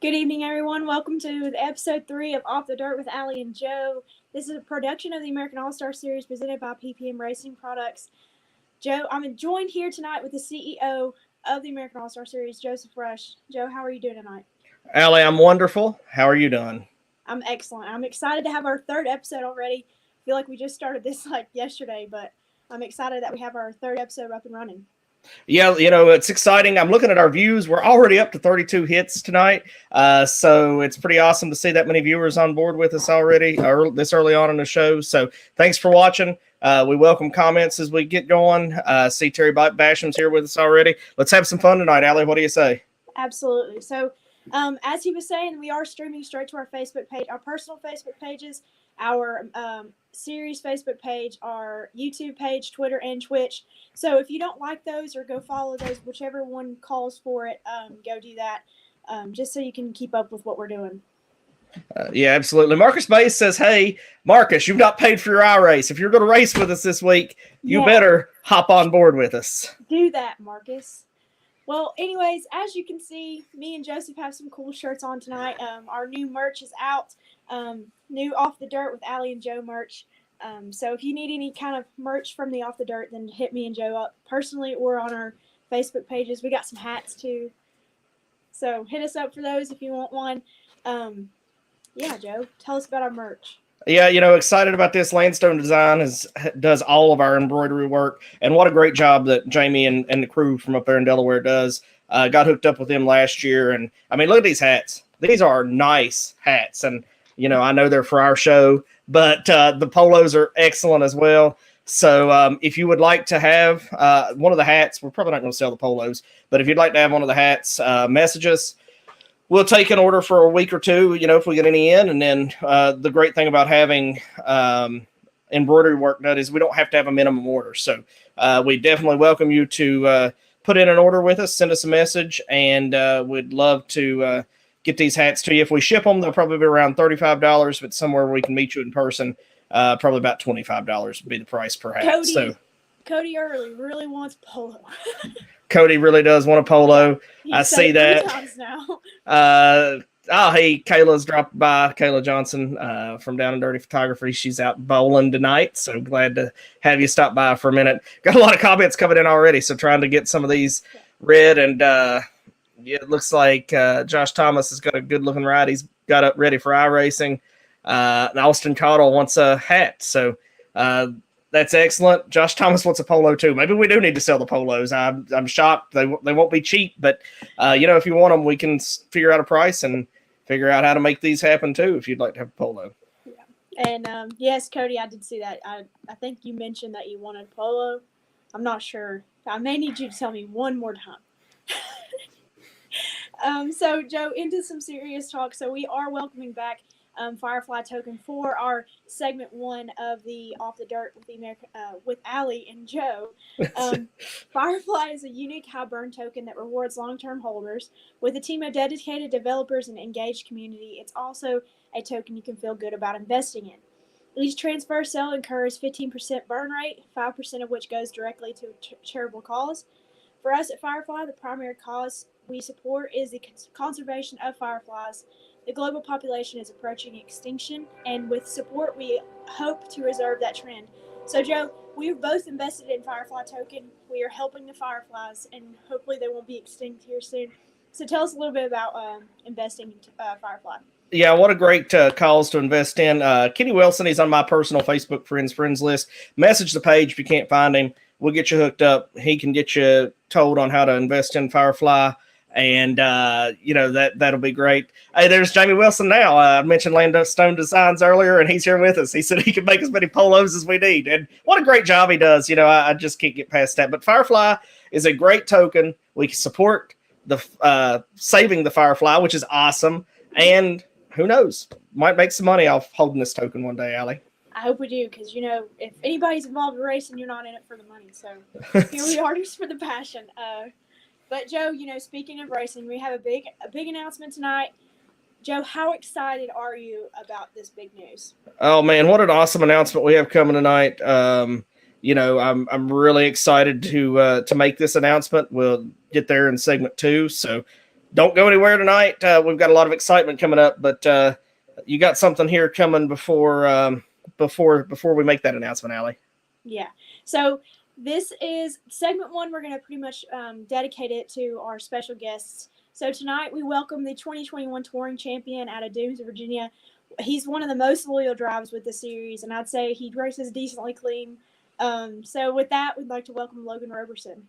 Good evening, everyone. Welcome to episode 3 of Off the Dirt with Allie and Joe. This is a production of the American All-Star Series presented by PPM Racing Products. Joe, I'm joined here tonight with the CEO of the American All-Star Series, Joseph Rush. Joe, how are you doing tonight? Allie, I'm wonderful. How are you doing? I'm excellent. I'm excited to have our third episode already. I feel like we just started this yesterday, but I'm excited that we have our third episode up and running. Yeah, it's exciting. I'm looking at our views. We're already up to 32 hits tonight. So it's pretty awesome to see that many viewers on board with us already this early on in the show. So thanks for watching. We welcome comments as we get going. See Terry Basham's here with us already. Let's have some fun tonight, Allie. What do you say? Absolutely. So as he was saying, we are streaming straight to our Facebook page, our personal Facebook pages, our series Facebook page, our YouTube page, Twitter, and Twitch. So if you don't like those or go follow those, whichever one calls for it, go do that, just so you can keep up with what we're doing. Yeah, absolutely. Marcus Bass says, hey, Marcus, you've not paid for your iRace. If you're going to race with us this week, you better hop on board with us. Do that, Marcus. Well, anyways, as you can see, me and Joseph have some cool shirts on tonight. Our new merch is out. New Off the Dirt with Allie and Joe merch. So if you need any kind of merch from the Off the Dirt, then hit me and Joe up personally or on our Facebook pages. We got some hats too. So hit us up for those if you want one. Yeah, Joe, tell us about our merch. Yeah, excited about this. Landstone Design does all of our embroidery work, and what a great job that Jamie and the crew from up there in Delaware does. Got hooked up with them last year, and I mean, look at these hats. These are nice hats, and I know they're for our show, but the polos are excellent as well. So if you would like to have one of the hats, we're probably not going to sell the polos, but if you'd like to have one of the hats, message us. We'll take an order for a week or two, if we get any in. And then the great thing about having embroidery work done is we don't have to have a minimum order. So we definitely welcome you to put in an order with us, send us a message, and we'd love to get these hats to you. If we ship them, they'll probably be around $35, but somewhere we can meet you in person, probably about $25 would be the price per hat. Cody Early really wants polo. Cody really does want a polo. I see that. Hey, Kayla's dropped by. Kayla Johnson from Down and Dirty Photography. She's out bowling tonight, so glad to have you stop by for a minute. Got a lot of comments coming in already, so trying to get some of these read. And it looks like Josh Thomas has got a good-looking ride. He's got it ready for iRacing. And Austin Cottle wants a hat, so that's excellent. Josh Thomas wants a polo too. Maybe we do need to sell the polos. I'm shocked they won't be cheap, but if you want them, we can figure out a price and figure out how to make these happen too. If you'd like to have a polo. Yeah, and yes, Cody, I did see that. I think you mentioned that you wanted polo. I'm not sure. I may need you to tell me one more time. So Joe, into some serious talk. So we are welcoming back Firefly token for our segment 1 of the Off the Dirt with with Allie and Joe. Firefly is a unique high burn token that rewards long-term holders. With a team of dedicated developers and engaged community, it's also a token you can feel good about investing in. Each transfer sale incurs 15% burn rate, 5% of which goes directly to a charitable cause. For us at Firefly, the primary cause we support is the conservation of fireflies. The global population is approaching extinction, and with support, we hope to reserve that trend. So, Joe, we've both invested in Firefly token. We are helping the fireflies, and hopefully they won't be extinct here soon. So tell us a little bit about investing in Firefly. Yeah, what a great cause to invest in. Kenny Wilson, he's on my personal Facebook friends list. Message the page if you can't find him. We'll get you hooked up. He can get you told on how to invest in Firefly. And, that'll be great. Hey, there's Jamie Wilson now. I mentioned Landstone Designs earlier, and he's here with us. He said he can make as many polos as we need. And what a great job he does. I just can't get past that. But Firefly is a great token. We support the saving the Firefly, which is awesome. And who knows? Might make some money off holding this token one day, Allie. I hope we do, because, if anybody's involved in racing, you're not in it for the money. So here we are just for the passion. But Joe, speaking of racing, we have a big announcement tonight. Joe, how excited are you about this big news? Oh man, what an awesome announcement we have coming tonight. I'm really excited to make this announcement. We'll get there in segment 2. So don't go anywhere tonight. We've got a lot of excitement coming up, but you got something here coming before we make that announcement, Allie. Yeah. So this is segment one. We're going to pretty much dedicate it to our special guests. So tonight we welcome the 2021 touring champion out of Dooms, Virginia. He's one of the most loyal drivers with the series, and I'd say he races decently clean. So with that, we'd like to welcome Logan Roberson.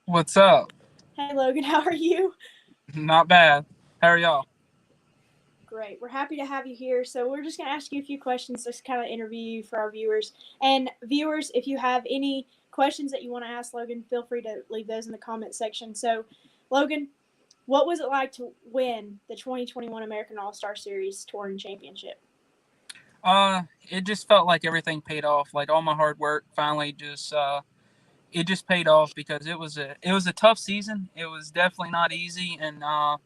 What's up? Hey, Logan, how are you? Not bad. How are y'all? Great. We're happy to have you here. So we're just going to ask you a few questions, just kind of interview you for our viewers. And viewers, if you have any questions that you want to ask Logan, feel free to leave those in the comment section. So, Logan, what was it like to win the 2021 American All-Star Series Touring Championship? It just felt like everything paid off. Like all my hard work finally just it just paid off because it was a tough season. It was definitely not easy, and I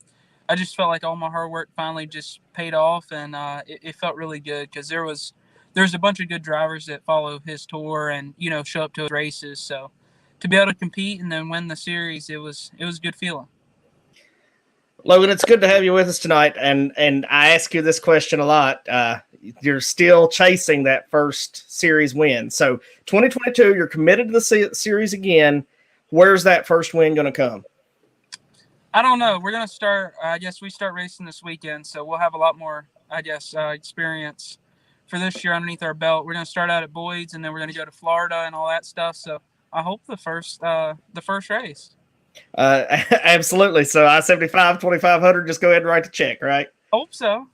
just felt like all my hard work finally just paid off, and it felt really good because there's a bunch of good drivers that follow his tour and show up to his races. So to be able to compete and then win the series, it was a good feeling. Logan, it's good to have you with us tonight, and I ask you this question a lot. You're still chasing that first series win. So 2022, you're committed to the series again. Where's that first win going to come? I don't know. We're going to start, I guess we start racing this weekend, so we'll have a lot more, experience for this year underneath our belt. We're going to start out at Boyd's, and then we're going to go to Florida and all that stuff. So I hope the first race. Absolutely. So I-75, 2500, just go ahead and write the check, right? Hope so.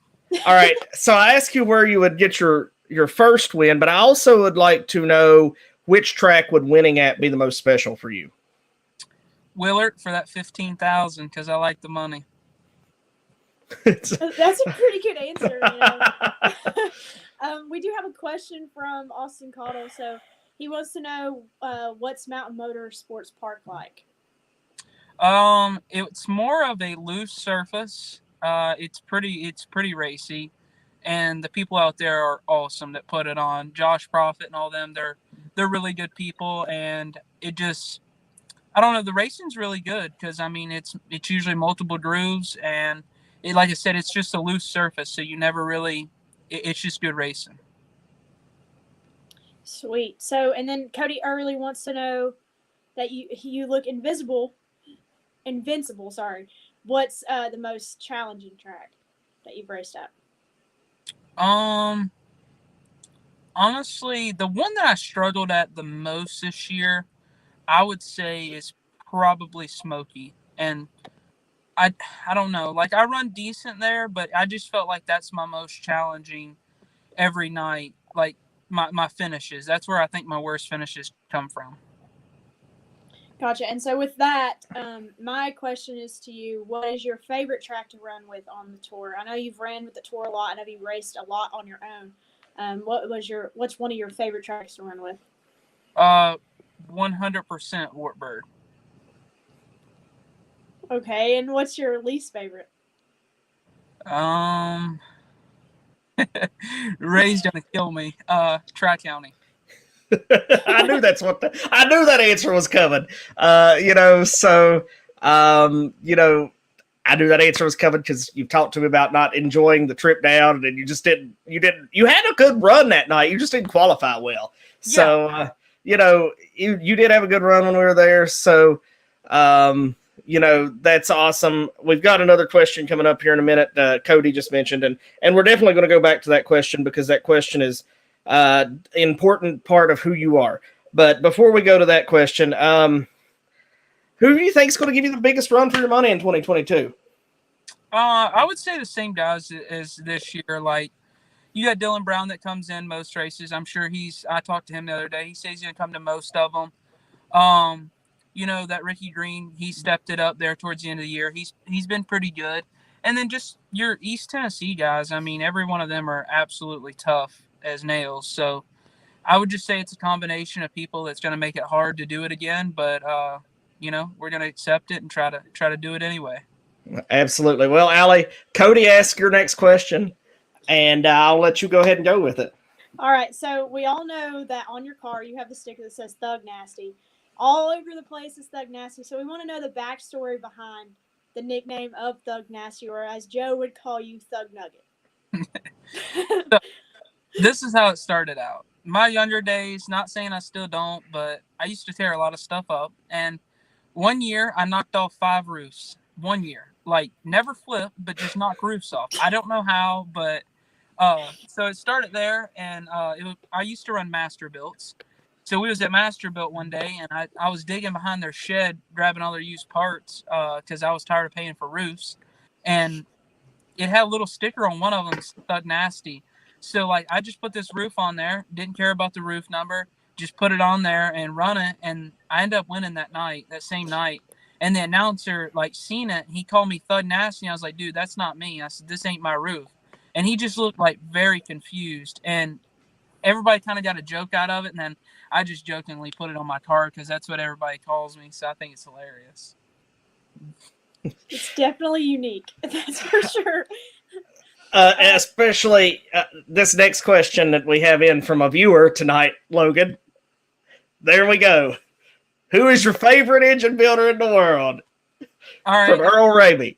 All right. So I asked you where you would get your first win, but I also would like to know which track would winning at be the most special for you. Willard for that $15,000 because I like the money. That's a pretty good answer. We do have a question from Austin Cottle. So he wants to know what's Mountain Motorsports Park like. It's more of a loose surface. It's pretty racy, and the people out there are awesome that put it on. Josh Profit and all them, they're really good people, and it just, I don't know, the racing's really good because it's usually multiple grooves, and like I said, it's just a loose surface, so you never really, it's just good racing. Sweet. So, and then Cody Early wants to know that you look invincible. What's the most challenging track that you've raced at? Honestly, the one that I struggled at the most this year, I would say, is probably Smoky. And I don't know, like I run decent there, but I just felt like that's my most challenging every night. Like my finishes, that's where I think my worst finishes come from. Gotcha. And so with that, my question is to you, what is your favorite track to run with on the tour? I know you've ran with the tour a lot. I know you've raced a lot on your own. What's one of your favorite tracks to run with? 100% Wartburg. Okay. And what's your least favorite? Ray's gonna kill me. Tri-County. I knew that answer was coming. I knew that answer was coming because you've talked to me about not enjoying the trip down, and you had a good run that night. You just didn't qualify well. So, you did have a good run when we were there. So, that's awesome. We've got another question coming up here in a minute. Cody just mentioned, and we're definitely going to go back to that question because that question is important part of who you are. But before we go to that question, who do you think is going to give you the biggest run for your money in 2022? I would say the same guys as this year. Like, you got Dylan Brown that comes in most races. I'm sure I talked to him the other day. He says he's going to come to most of them. That Ricky Green, he stepped it up there towards the end of the year. He's been pretty good. And then just your East Tennessee guys, every one of them are absolutely tough as nails. So I would just say it's a combination of people that's going to make it hard to do it again. But, we're going to accept it and try to do it anyway. Absolutely. Well, Allie, Cody, ask your next question, and I'll let you go ahead and go with it. All right. So we all know that on your car you have the sticker that says Thug Nasty. all over the place as Thug Nasty. So we want to know the backstory behind the nickname of Thug Nasty, or as Joe would call you, Thug Nugget. So, this is how it started out. My younger days, not saying I still don't, but I used to tear a lot of stuff up. And one year I knocked off 5 roofs. 1 year. Like, never flipped, but just knock roofs off. I don't know how, but so it started there, and I used to run Master Builts. So we was at Master Built one day, and I was digging behind their shed, grabbing all their used parts because I was tired of paying for roofs. And it had a little sticker on one of them, Thug Nasty. So like I just put this roof on there, didn't care about the roof number, just put it on there and run it, and I ended up winning that same night. And the announcer like seen it, he called me Thug Nasty. And I was like, dude, that's not me. I said, this ain't my roof. And he just looked like very confused. And everybody kind of got a joke out of it. And then I just jokingly put it on my car because that's what everybody calls me. So I think it's hilarious. It's definitely unique. That's for sure. Especially this next question that we have in from a viewer tonight, Logan. There we go. Who is your favorite engine builder in the world? All right. From Earl Ramey.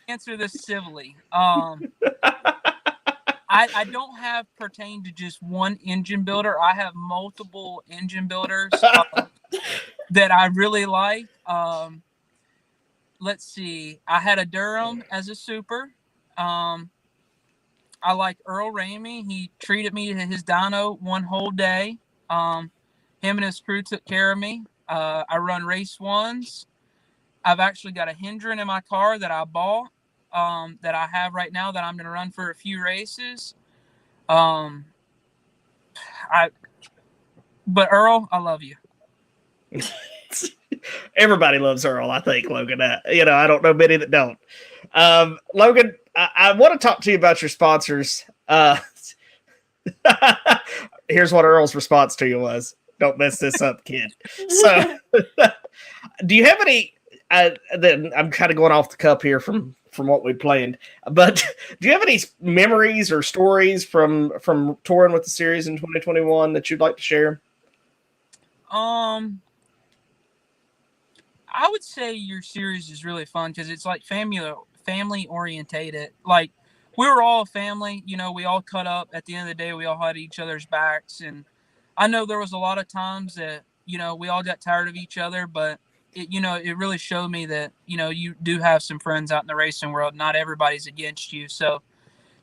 Answer this civilly. I don't have pertain to just one engine builder. I have multiple engine builders that I really like. Let's see. I had a Durham as a super. I like Earl Ramey. He treated me to his dyno one whole day. Him and his crew took care of me. I run race ones. I've actually got a Hendron in my car that I bought that I have right now that I'm going to run for a few races. But Earl, I love you. Everybody loves Earl, I think, Logan. I don't know many that don't. Logan, I want to talk to you about your sponsors. Here's what Earl's response to you was. Don't mess this up, kid. So, do you have any? I'm kind of going off the cuff here from what we planned, but do you have any memories or stories from touring with the series in 2021 that you'd like to share? I would say your series is really fun because it's like family orientated. Like we were all a family, we all cut up. At the end of the day, we all had each other's backs, and I know there was a lot of times that we all got tired of each other, but it really showed me that you do have some friends out in the racing world. Not everybody's against you, so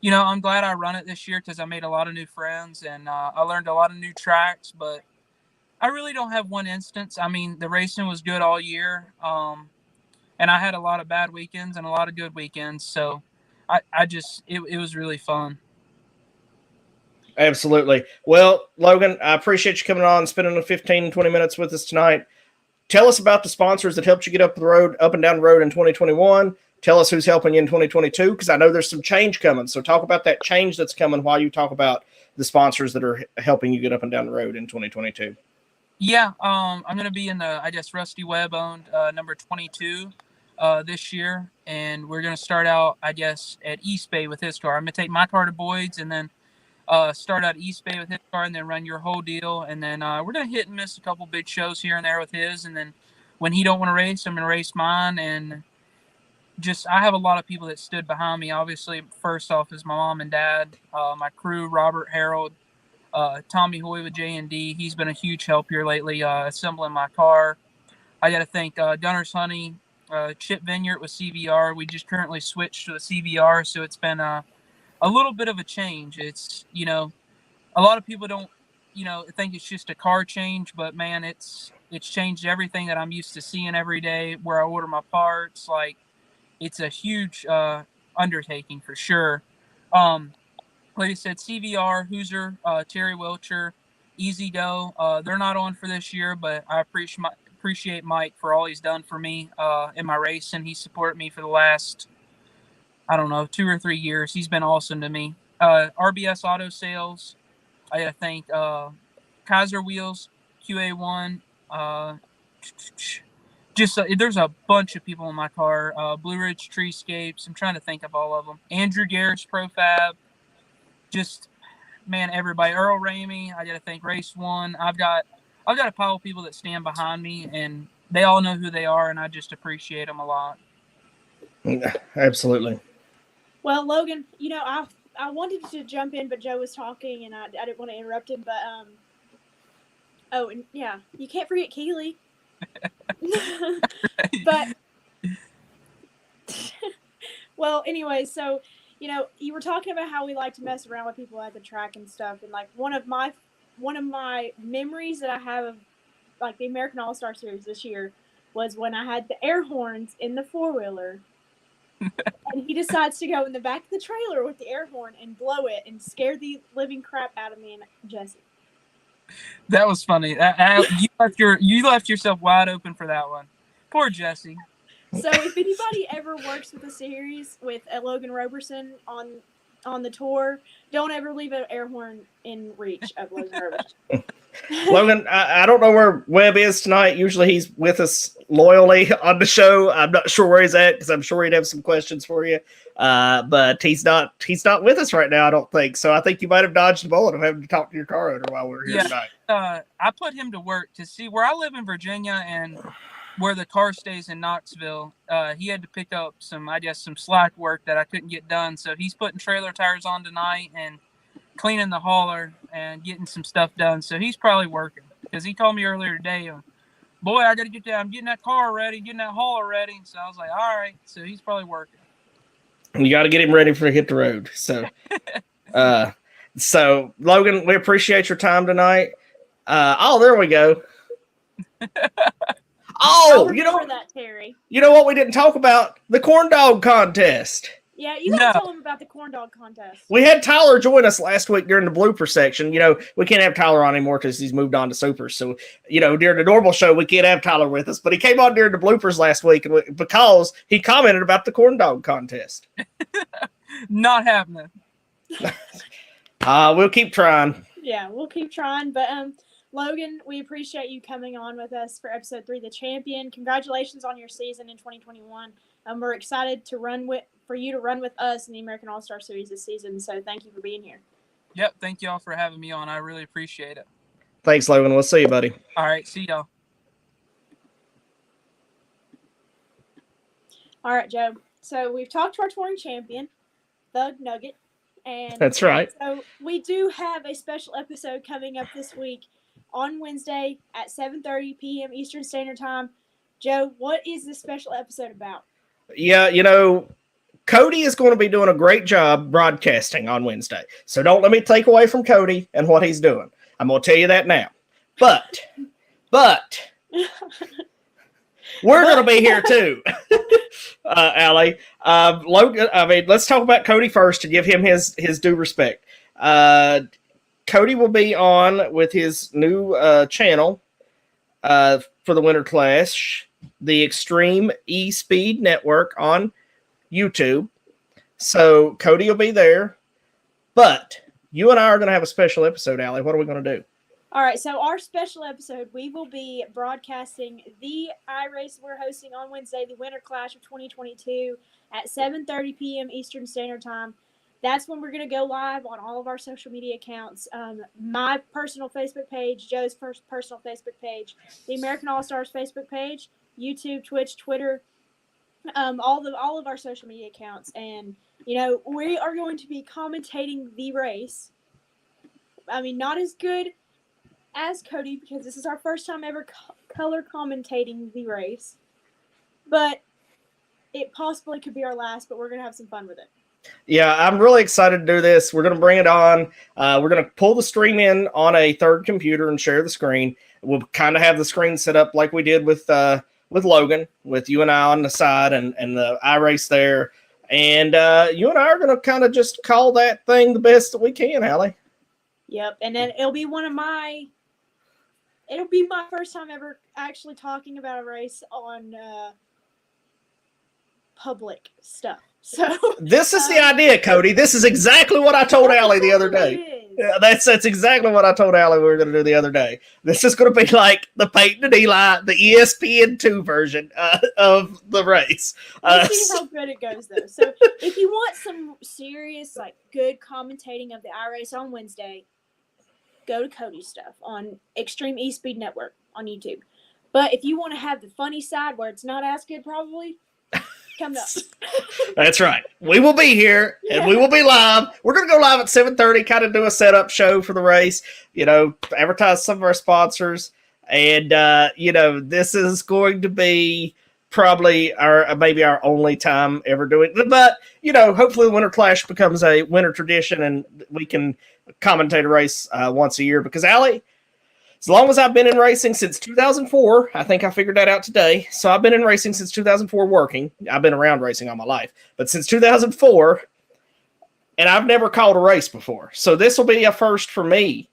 I'm glad I run it this year because I made a lot of new friends and I learned a lot of new tracks, but I really don't have one instance. I mean, the racing was good all year, and I had a lot of bad weekends and a lot of good weekends. So it was really fun. Absolutely. Well, Logan, I appreciate you coming on and spending 15, 20 minutes with us tonight. Tell us about the sponsors that helped you get up and down the road in 2021. Tell us who's helping you in 2022, because I know there's some change coming. So talk about that change that's coming while you talk about the sponsors that are helping you get up and down the road in 2022. Yeah, I'm going to be in the, Rusty Webb owned number 22 this year, and we're going to start out, at East Bay with his car. I'm going to take my car to Boyd's and then start out East Bay with his car and then run your whole deal. And then we're going to hit and miss a couple big shows here and there with his. And then when he don't want to race, I'm going to race mine. And I have a lot of people that stood behind me. Obviously, first off is my mom and dad, my crew, Robert, Harold, Tommy Hoy with J&D. He's been a huge help here lately assembling my car. I got to thank Gunner's Honey, Chip Vineyard with CVR. We just currently switched to a CVR, so it's been a little bit of a change. It's, a lot of people don't, think it's just a car change, but man, it's changed everything that I'm used to seeing every day where I order my parts. Like, it's a huge undertaking for sure. Like I said, CVR, Hoosier, Terry Wilcher, Easy Dough. They're not on for this year, but I appreciate Mike for all he's done for me in my racing. He supported me for the last, 2 or 3 years. He's been awesome to me. RBS Auto Sales. I got to thank Kaiser Wheels, QA1. There's a bunch of people in my car. Blue Ridge Treescapes. I'm trying to think of all of them. Andrew Garrett's Profab. Just, man, everybody. Earl Ramey. I got to thank Race One. I've got I've got a pile of people that stand behind me, and they all know who they are, and I just appreciate them a lot. Absolutely. Well, Logan, I wanted to jump in, but Joe was talking, and I didn't want to interrupt him. But oh, and yeah, you can't forget Keely. But well, anyway, so you were talking about how we like to mess around with people at the track and stuff, and like one of my memories that I have of like the American All-Star Series this year was when I had the air horns in the four-wheeler. And he decides to go in the back of the trailer with the air horn and blow it and scare the living crap out of me and Jesse. That was funny. You left yourself wide open for that one. Poor Jesse. So if anybody ever works with a series with Logan Roberson on the tour, don't ever leave an air horn in reach of Logan Roberson. Logan, I don't know where Webb is tonight. Usually he's with us loyally on the show. I'm not sure where he's at because I'm sure he'd have some questions for you. But he's not with us right now, I don't think. So I think you might have dodged the bullet of having to talk to your car owner while we were here tonight. I put him to work to see where I live in Virginia and where the car stays in Knoxville. He had to pick up some slack work that I couldn't get done. So he's putting trailer tires on tonight and cleaning the hauler and getting some stuff done. So he's probably working because he told me earlier today, boy, I got to get that. I'm getting that car ready, getting that hauler ready. So I was like, all right. So he's probably working. You got to get him ready for hit the road. So, so Logan, we appreciate your time tonight. There we go. That, Terry. You know what we didn't talk about? The corn dog contest. Yeah, you gotta tell him about the corn dog contest. We had Tyler join us last week during the blooper section. We can't have Tyler on anymore because he's moved on to Supers. So, during the normal show, we can't have Tyler with us. But he came on during the bloopers last week because he commented about the corn dog contest. Not happening. We'll keep trying. Yeah, we'll keep trying. But Logan, we appreciate you coming on with us for episode 3, The Champion. Congratulations on your season in 2021. We're excited for you to run with us in the American All-Star Series this season. So thank you for being here. Yep, thank y'all for having me on. I really appreciate it. Thanks, Logan. We'll see you, buddy. All right, see y'all. All right, Joe. So we've talked to our touring champion, Thug Nugget. And that's right. So we do have a special episode coming up this week on Wednesday at 7:30 p.m. Eastern Standard Time. Joe, what is this special episode about? Yeah, Cody is going to be doing a great job broadcasting on Wednesday. So don't let me take away from Cody and what he's doing. I'm going to tell you that now. But we're going to be here too, Allie. Logan, let's talk about Cody first to give him his due respect. Cody will be on with his new channel for the Winter Clash, the Extreme E-Speed Network on YouTube. So Cody will be there. But you and I are going to have a special episode, Allie. What are we going to do? All right, so our special episode, we will be broadcasting the iRace we're hosting on Wednesday, the Winter Clash of 2022 at 7:30 p.m. Eastern Standard Time. That's when we're going to go live on all of our social media accounts. My personal Facebook page, Joe's personal Facebook page, the American All-Stars Facebook page, YouTube, Twitch, Twitter, all of our social media accounts. And, we are going to be commentating the race. Not as good as Cody because this is our first time ever color commentating the race. But it possibly could be our last, but we're going to have some fun with it. Yeah, I'm really excited to do this. We're going to bring it on. We're going to pull the stream in on a third computer and share the screen. We'll kind of have the screen set up like we did with Logan, with you and I on the side and the iRace there. And you and I are going to kind of just call that thing the best that we can, Allie. Yep, and then it'll be my first time ever actually talking about a race on public stuff. So this is the idea, Cody. This is exactly what I told Allie the other day. Yeah, that's exactly what I told Allie we were going to do the other day. This is going to be like the Peyton and Eli, the ESPN2 version of the race. We'll see how good it goes, though. So if you want some serious, good commentating of the iRace on Wednesday, go to Cody's stuff on Extreme E-Speed Network on YouTube. But if you want to have the funny side where it's not as good, probably, come up. That's right. We will be here, and we will be live. We're going to go live at 7:30, kind of do a setup show for the race, advertise some of our sponsors. And, this is going to be probably maybe our only time ever doing it. But, hopefully the Winter Clash becomes a winter tradition, and we can commentate a race once a year. Because, Allie, as long as I've been in racing since 2004, I think I figured that out today. So I've been in racing since 2004 working. I've been around racing all my life. But since 2004, and I've never called a race before. So this will be a first for me,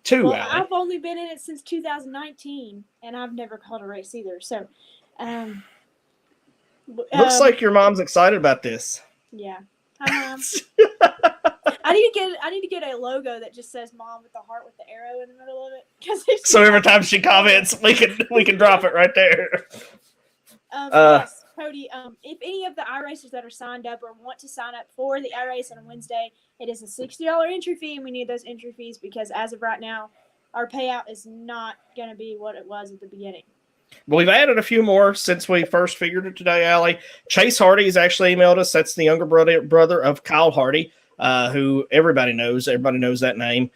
too, Well, Allie. I've only been in it since 2019, and I've never called a race either. So, Looks like your mom's excited about this. Yeah. Hi, Mom. I need to get a logo that just says "Mom" with the heart with the arrow in the middle of it. So every time she comments, we can drop it right there. Yes, Cody. If any of the iRacers that are signed up or want to sign up for the iRace on Wednesday, it is a $60 entry fee, and we need those entry fees because as of right now, our payout is not going to be what it was at the beginning. Well, we've added a few more since we first figured it today, Allie. Chase Hardy has actually emailed us. That's the younger brother of Kyle Hardy, who everybody knows. Everybody knows that name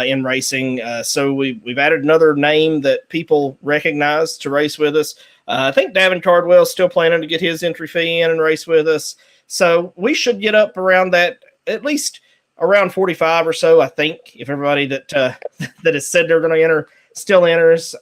in racing. So we've added another name that people recognize to race with us. I think Davin Cardwell is still planning to get his entry fee in and race with us. So we should get up around that, at least around 45 or so, I think, if everybody that has said they're going to enter still enters.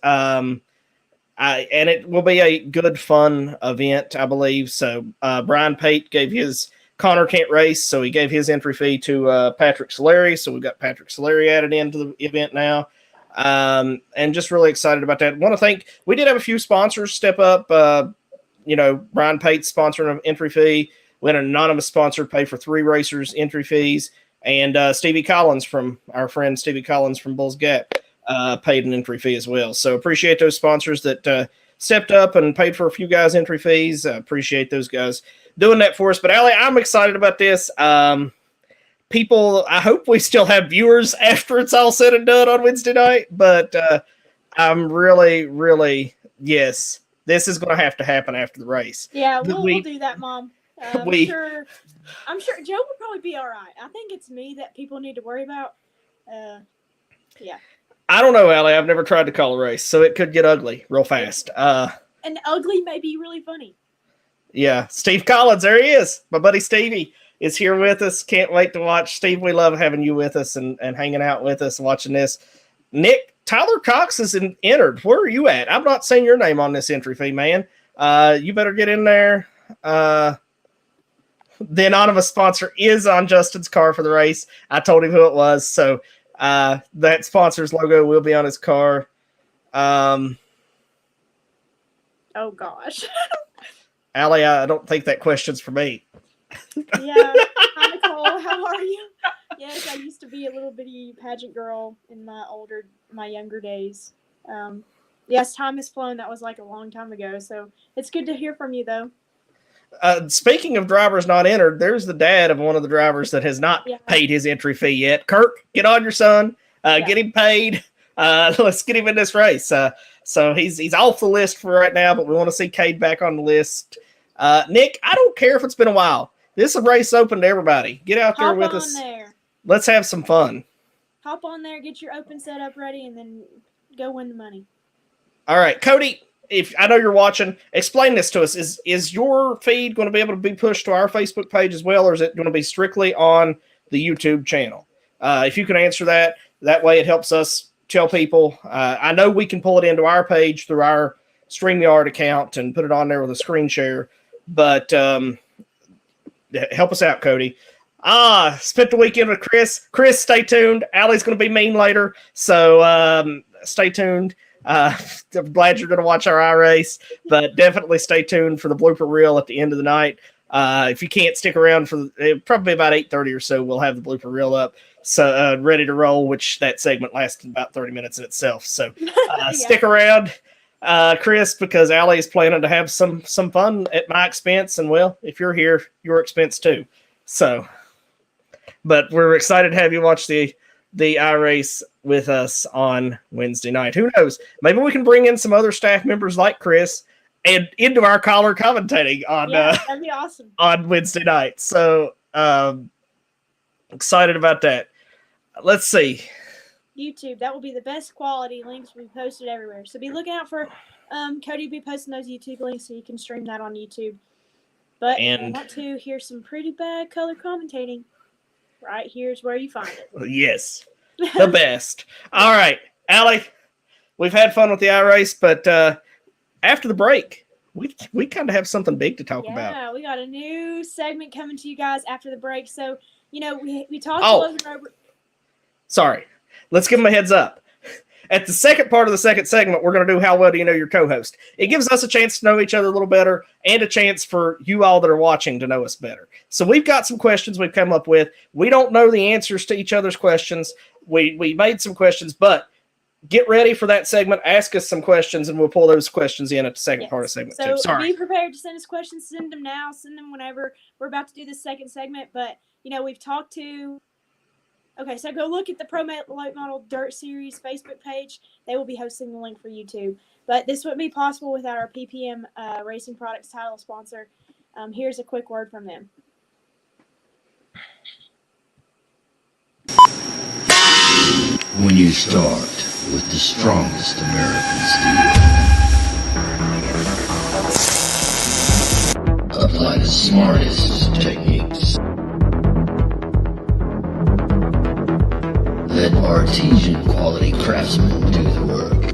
And it will be a good, fun event, I believe. So Brian Pate gave his Connor can't race, so he gave his entry fee to Patrick Solari. So we've got Patrick Solari added into the event now. And just really excited about that. Want to thank, we did have a few sponsors step up. Brian Pate sponsoring an entry fee. We had an anonymous sponsor pay for 3 racers' entry fees. And Stevie Collins from Bulls Gap paid an entry fee as well. So appreciate those sponsors that stepped up and paid for a few guys' entry fees. Appreciate those guys doing that for us. But Allie, I'm excited about this. People, I hope we still have viewers after it's all said and done on Wednesday night. But I'm really, really, yes, this is going to have to happen after the race. Yeah, we'll do that, Mom. I'm sure Joe will probably be all right. I think it's me that people need to worry about. Yeah. I don't know, Allie. I've never tried to call a race, so it could get ugly real fast. And ugly may be really funny. Yeah. Steve Collins, there he is. My buddy Stevie is here with us. Can't wait to watch. Steve, we love having you with us and hanging out with us and watching this. Nick, Tyler Cox is entered. Where are you at? I'm not saying your name on this entry fee, man. You better get in there. The anonymous sponsor is on Justin's car for the race. I told him who it was, so that sponsor's logo will be on his car. Oh gosh. Allie, I don't think that question's for me. Yeah. Hi Nicole, how are you? Yes, I used to be a little bitty pageant girl in my younger days. Yes, time has flown. That was like a long time ago. So it's good to hear from you though. Speaking of drivers not entered, there's the dad of one of the drivers that has not paid his entry fee yet. Kirk, get on your son. Get him paid. Let's get him in this race. So he's off the list for right now, but we want to see Cade back on the list. Nick, I don't care if it's been a while. This is a race open to everybody. Get out there with us. There. Let's have some fun. Hop on there, get your open setup ready, and then go win the money. All right, Cody, if I know you're watching, explain this to us. Is your feed going to be able to be pushed to our Facebook page as well, or is it going to be strictly on the YouTube channel? If you can answer that way it helps us tell people. I know we can pull it into our page through our StreamYard account and put it on there with a screen share, but help us out, Cody. Spent the weekend with Chris. Chris, stay tuned. Allie's going to be mean later, so stay tuned. I'm glad you're going to watch our iRace, but definitely stay tuned for the blooper reel at the end of the night. If you can't stick around for probably about 8:30 or so, we'll have the blooper reel up, so ready to roll, which that segment lasted about 30 minutes in itself. So stick around, Chris, because Allie is planning to have some fun at my expense, and well, if you're here, your expense too. So, but we're excited to have you watch the the iRace with us on Wednesday night. Who knows? Maybe we can bring in some other staff members like Chris and into our caller commentating on that'd be awesome. on Wednesday night. So excited about that. Let's see. YouTube. That will be the best quality. Links will be posted everywhere. So be looking out for Cody be posting those YouTube links so you can stream that on YouTube. But if you want to hear some pretty bad color commentating, right here's where you find it. Yes, the best. All right, Allie, we've had fun with the iRace, but after the break, we kind of have something big to talk about. Yeah, we got a new segment coming to you guys after the break. So, we talked to Logan Roberson. Sorry. Let's give them a heads up. At the second part of the second segment, we're going to do How Well Do You Know Your Co-Host? It gives us a chance to know each other a little better and a chance for you all that are watching to know us better. So we've got some questions we've come up with. We don't know the answers to each other's questions. We made some questions, but get ready for that segment. Ask us some questions, and we'll pull those questions in at the second part of the segment, too. Sorry. Be prepared to send us questions. Send them now. Send them whenever. We're about to do this second segment, but, we've talked to... Okay, so go look at the Pro Late Model Dirt Series Facebook page. They will be hosting the link for YouTube. But this wouldn't be possible without our PPM Racing Products title sponsor. Here's a quick word from them. When you start with the strongest American steel, apply the smartest techniques. Let artesian quality craftsmen do the work.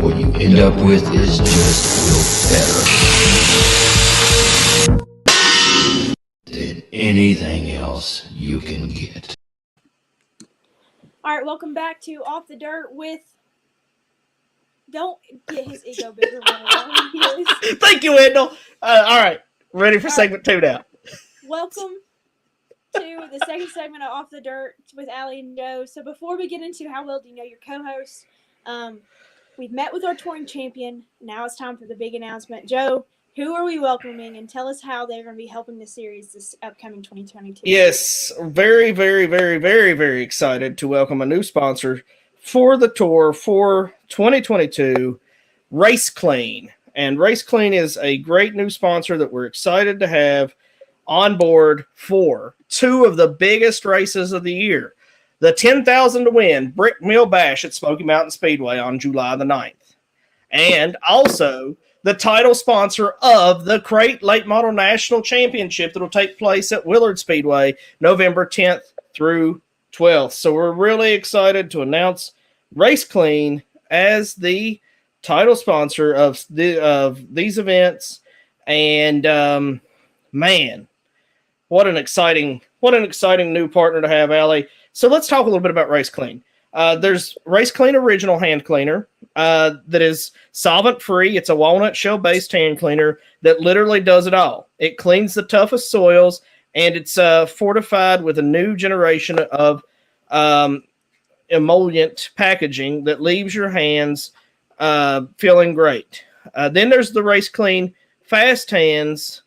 What you end up with is just built better than anything else you can get. All right, welcome back to Off the Dirt with... Don't get his ego bigger than he is. Thank you, Wendell. All right, ready for segment 2 now. Welcome to the second segment of Off the Dirt with Allie and Joe. So before we get into How Well Do You Know Your Co-Host, we've met with our touring champion. Now it's time for the big announcement. Joe, who are we welcoming, and tell us how they're going to be helping the series this upcoming 2022? Yes, very, very, very, very, very excited to welcome a new sponsor for the tour for 2022, Race Clean. And Race Clean is a great new sponsor that we're excited to have on board for 2 of the biggest races of the year. The 10,000 to win Brick Mill Bash at Smoky Mountain Speedway on July the 9th. And also the title sponsor of the Crate Late Model National Championship that will take place at Willard Speedway November 10th through 12th. So we're really excited to announce Race Clean as the title sponsor of these events. And man, what an exciting new partner to have, Allie. So let's talk a little bit about Race Clean. There's Race Clean Original Hand Cleaner that is solvent-free. It's a walnut shell-based hand cleaner that literally does it all. It cleans the toughest soils, and it's fortified with a new generation of emollient packaging that leaves your hands feeling great. Then there's the Race Clean Fast Hands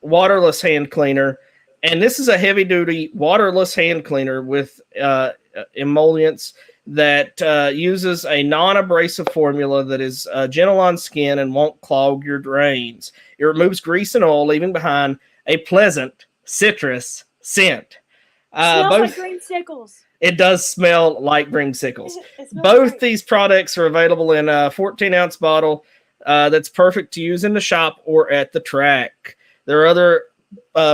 waterless hand cleaner, and this is a heavy-duty waterless hand cleaner with emollients that uses a non-abrasive formula that is gentle on skin and won't clog your drains. It removes grease and oil, leaving behind a pleasant citrus scent. Smells like creamsicles. It does smell like creamsicles. Both great. These products are available in a 14-ounce bottle that's perfect to use in the shop or at the track. There are other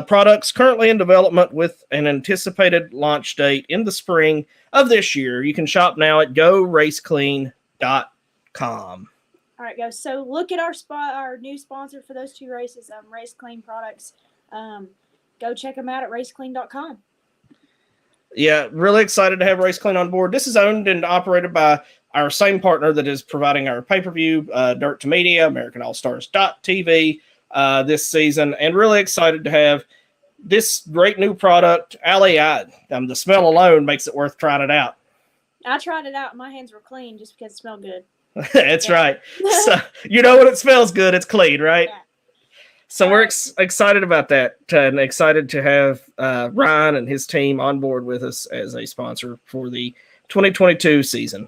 products currently in development with an anticipated launch date in the spring of this year. You can shop now at goraceclean.com. All right, guys. So look at our new sponsor for those 2 races, Race Clean Products. Go check them out at raceclean.com. Yeah, really excited to have Race Clean on board. This is owned and operated by our same partner that is providing our pay-per-view, Dirt to Media, AmericanAllStars.tv, this season, and really excited to have this great new product. Allie, the smell alone makes it worth trying it out. I tried it out. My hands were clean just because it smelled good. That's right. So, you know when it smells good, it's clean, right? Yeah. So we're excited about that, and excited to have Ryan and his team on board with us as a sponsor for the 2022 season.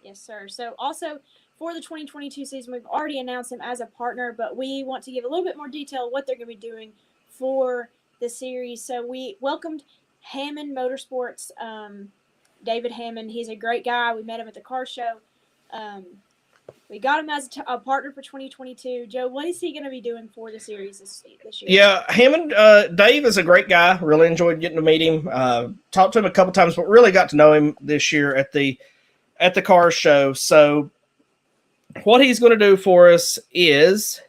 Yes, sir. So also for the 2022 season, we've already announced them as a partner, but we want to give a little bit more detail what they're going to be doing for the series. So we welcomed Hammond Motorsports, David Hammond. He's a great guy. We met him at the car show. We got him as a partner for 2022. Joe, what is he going to be doing for the series this year? Yeah, Hammond, Dave is a great guy. Really enjoyed getting to meet him. Talked to him a couple times, but really got to know him this year at the car show. So what he's going to do for us is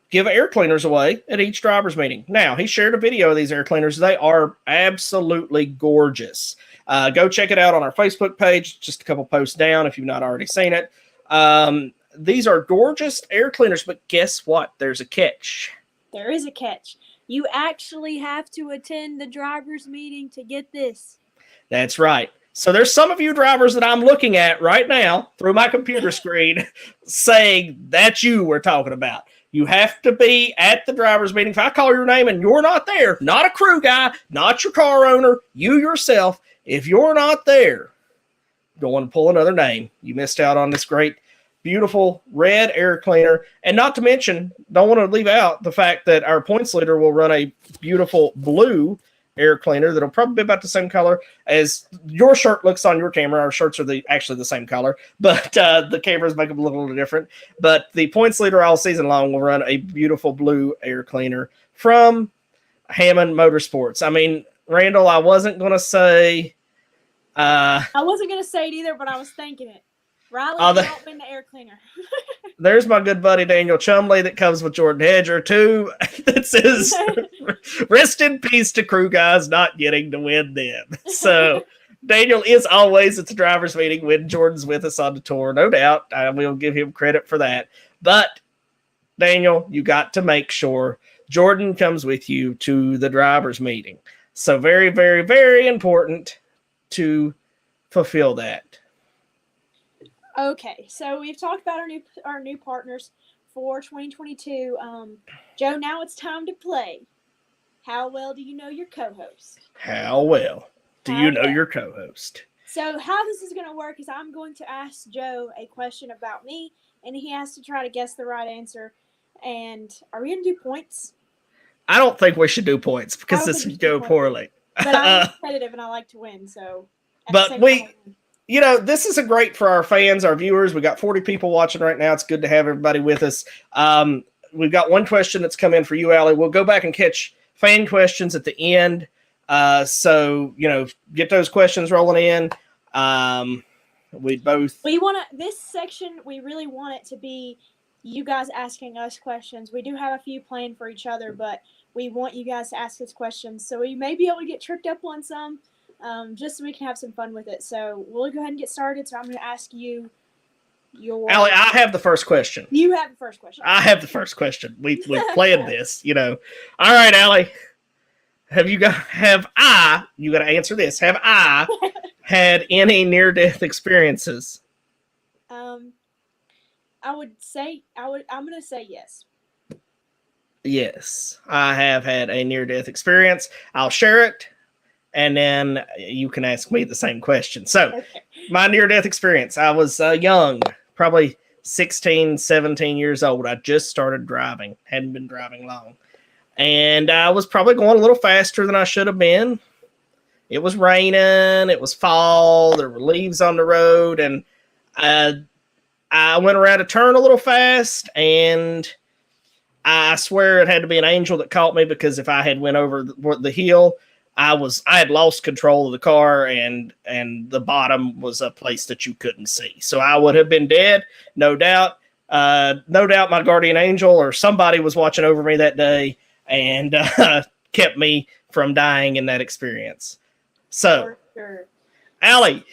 give air cleaners away at each driver's meeting. Now, he shared a video of these air cleaners. They are absolutely gorgeous. Go check it out on our Facebook page, just a couple posts down if you've not already seen it. These are gorgeous air cleaners, but guess what? There's a catch. There is a catch. You actually have to attend the driver's meeting to get this. That's right. So there's some of you drivers that I'm looking at right now through my computer screen saying that's you we're talking about. You have to be at the driver's meeting. If I call your name and you're not there, not a crew guy, not your car owner, you yourself, if you're not there, don't want to pull another name. You missed out on this great, beautiful red air cleaner. And not to mention, don't want to leave out the fact that our points leader will run a beautiful blue air cleaner that'll probably be about the same color as your shirt looks on your camera. Our shirts are actually the same color, but the cameras make them look a little different. But the points leader all season long will run a beautiful blue air cleaner from Hammond Motorsports. I mean, Randall, I wasn't going to say... I wasn't going to say it either, but I was thinking it. Riley helped me in the air cleaner. There's my good buddy Daniel Chumley that comes with Jordan Hedger too. That says, "Rest in peace to crew guys not getting to win them." So Daniel is always at the driver's meeting when Jordan's with us on the tour, no doubt. I will give him credit for that. But Daniel, you got to make sure Jordan comes with you to the driver's meeting. So very, very, very important to fulfill that. Okay, so we've talked about our new partners for 2022. Joe, now it's time to play. How well do you know your co-host? How well do you know your co-host? So how this is going to work is I'm going to ask Joe a question about me, and he has to try to guess the right answer. And are we going to do points? I don't think we should do points because this would go poorly. But I'm competitive and I like to win, so. But you know, this is a great for our fans, our viewers. We got 40 people watching right now. It's good to have everybody with us. We've got one question that's come in for you, Allie. We'll go back and catch fan questions at the end. So, you know, get those questions rolling in. We want to, this section, we really want it to be you guys asking us questions. We do have a few planned for each other, but we want you guys to ask us questions. So we may be able to get tricked up on some. Just so we can have some fun with it. So we'll go ahead and get started. So I'm going to ask you Allie, I have the first question. You have the first question. I have the first question. We planned this, you know. All right, Allie. You got to answer this. Have I had any near-death experiences? I'm going to say yes. Yes, I have had a near-death experience. I'll share it. And then you can ask me the same question. So my near-death experience, I was young, probably 16, 17 years old. I just started driving, hadn't been driving long. And I was probably going a little faster than I should have been. It was raining. It was fall. There were leaves on the road. And I went around a turn a little fast. And I swear it had to be an angel that caught me, because if I had went over the hill, I had lost control of the car, and the bottom was a place that you couldn't see. So I would have been dead, no doubt. No doubt my guardian angel or somebody was watching over me that day and kept me from dying in that experience. So, sure. Allie.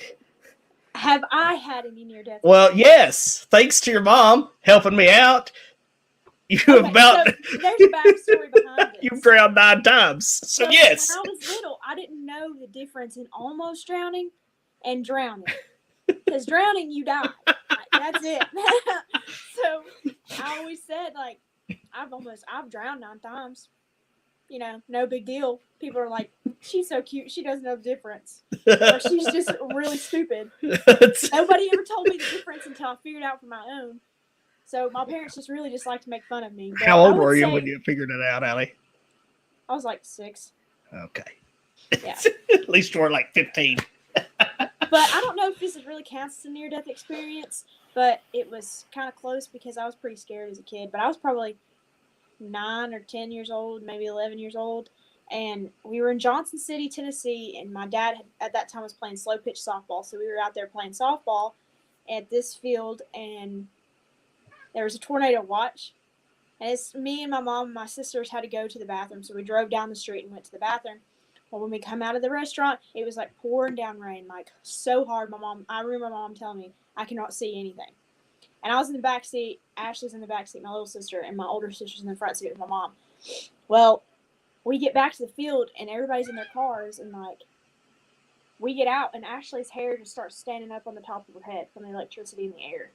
Have I had any near-death? Well, yes. Thanks to your mom helping me out. So there's a backstory behind this. You've drowned 9 times. So yes. When I was little, I didn't know the difference in almost drowning and drowning. Because drowning, you die. That's it. So I always said, like, I've drowned 9 times. You know, no big deal. People are like, she's so cute. She doesn't know the difference. Or she's just really stupid. Nobody ever told me the difference until I figured it out for my own. So my parents just really just like to make fun of me. But How old were you when you figured it out, Allie? I was like 6. Okay. Yeah. At least you were like 15. But I don't know if this really counts as a near-death experience, but it was kind of close because I was pretty scared as a kid. But I was probably 9 or 10 years old, maybe 11 years old. And we were in Johnson City, Tennessee, and my dad at that time was playing slow pitch softball. So we were out there playing softball at this field, and there was a tornado watch. And it's me and my mom and my sisters had to go to the bathroom. So we drove down the street and went to the bathroom. Well, when we come out of the restaurant, it was like pouring down rain, like so hard. I remember my mom telling me I cannot see anything. And I was in the back seat. Ashley's in the back seat, my little sister, and my older sister's in the front seat with my mom. Well, we get back to the field, and everybody's in their cars, and like we get out, and Ashley's hair just starts standing up on the top of her head from the electricity in the air.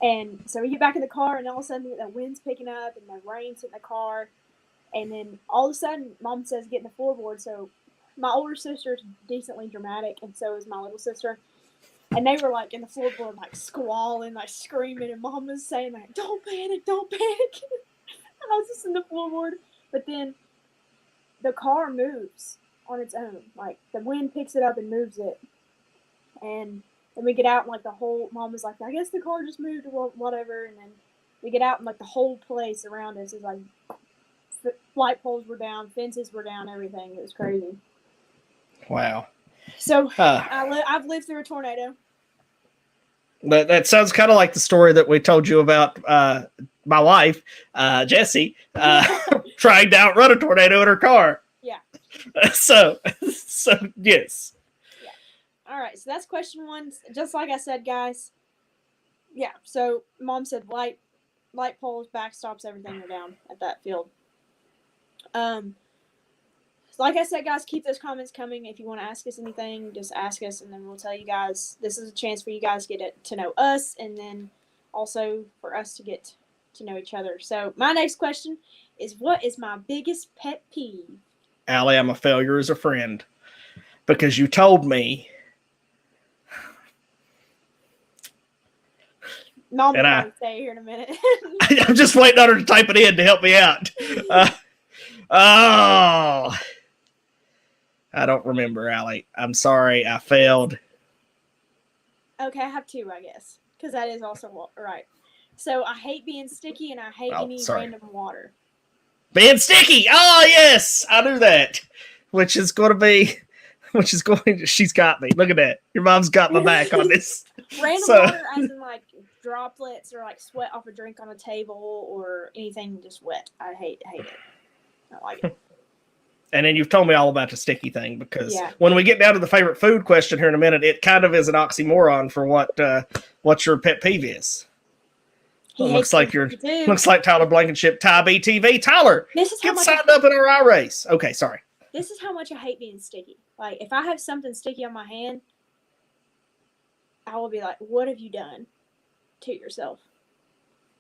And so we get back in the car, and all of a sudden the wind's picking up, and the rain's in the car. And then all of a sudden, Mom says, get in the floorboard. So my older sister's decently dramatic, and so is my little sister. And they were, like, in the floorboard, like, squalling, like, screaming. And Mom was saying, like, don't panic, don't panic. And I was just in the floorboard. But then the car moves on its own. Like, the wind picks it up and moves it. And then we get out, and, like, Mom was like, I guess the car just moved or whatever. And then we get out, and, like, the whole place around us is, like, light poles were down, fences were down, everything. It was crazy. Wow. So I've lived through a tornado. That sounds kind of like the story that we told you about my wife, Jessie, trying to outrun a tornado in her car. Yeah. So yes. Yeah. All right. So that's question 1. Just like I said, guys. Yeah. So Mom said light poles, backstops, everything are down at that field. Like I said, guys, keep those comments coming. If you want to ask us anything, just ask us, and then we'll tell you guys. This is a chance for you guys to get to know us, and then also for us to get to know each other. So my next question is, what is my biggest pet peeve? Allie, I'm a failure as a friend because you told me. Mom will probably stay here in a minute. I'm just waiting on her to type it in to help me out. I don't remember, Allie. I'm sorry. I failed. Okay, I have 2, I guess, because that is also right. So I hate being sticky, and I hate any random water. Being sticky. Oh, yes. I knew that. She's got me. Look at that. Your mom's got my back on this. Random water as in like droplets or like sweat off a drink on a table or anything just wet. I hate it. I don't like it. And then you've told me all about the sticky thing because when we get down to the favorite food question here in a minute, it kind of is an oxymoron for what your pet peeve is. Looks like Tyler Blankenship, Ty BTV. Tyler, get signed up in our iRace. Okay, sorry. This is how much I hate being sticky. Like, if I have something sticky on my hand, I will be like, what have you done to yourself?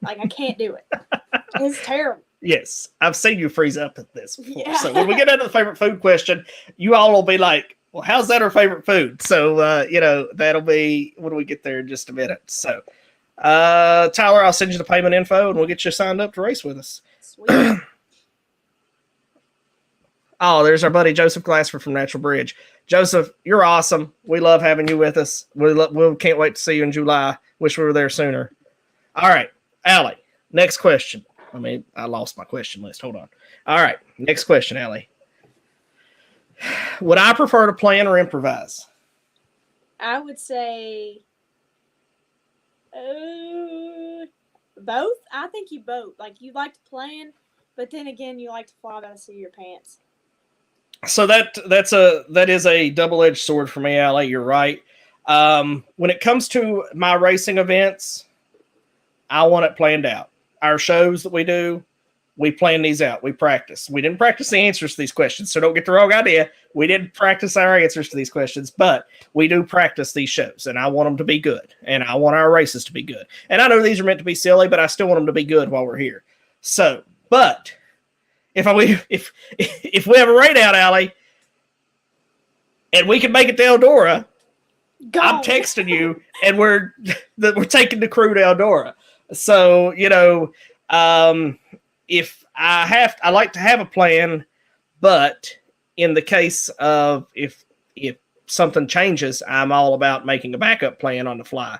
Like, I can't do it. It's terrible. Yes, I've seen you freeze up at this before. Yeah. So when we get into the favorite food question, you all will be like, well, how's that our favorite food? So, that'll be when we get there in just a minute. So, Tyler, I'll send you the payment info and we'll get you signed up to race with us. Sweet. Oh, there's our buddy Joseph Glassford from Natural Bridge. Joseph, you're awesome. We love having you with us. We can't wait to see you in July. Wish we were there sooner. All right, Allie, next question. I lost my question list. Hold on. All right, next question, Allie. Would I prefer to plan or improvise? I would say both. I think you both. Like, you like to plan, but then again, you like to fly by the seat of your pants. So that is a double-edged sword for me, Allie. You're right. When it comes to my racing events, I want it planned out. Our shows that we do, we plan these out. We practice. We didn't practice the answers to these questions, so don't get the wrong idea. We didn't practice our answers to these questions, but we do practice these shows, and I want them to be good, and I want our races to be good. And I know these are meant to be silly, but I still want them to be good while we're here. So, but if we have a rain out, Allie, and we can make it to Eldora, I'm texting you, and we're taking the crew to Eldora. So, if I like to have a plan, but in the case of if something changes, I'm all about making a backup plan on the fly.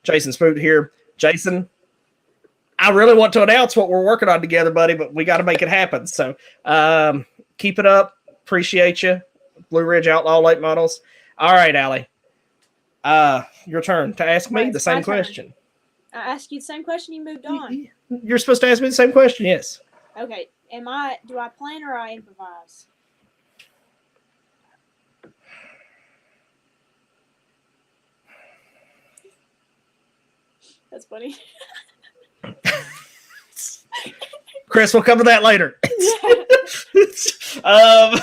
Jason Spoot here. Jason, I really want to announce what we're working on together, buddy, but we got to make it happen. So keep it up. Appreciate you. Blue Ridge Outlaw Late Models. All right, Allie. Your turn to ask me the same question. I asked you the same question. You moved on. You're supposed to ask me the same question. Yes. Okay. Do I plan or I improvise? That's funny. Chris, we'll cover that later. There's Mom,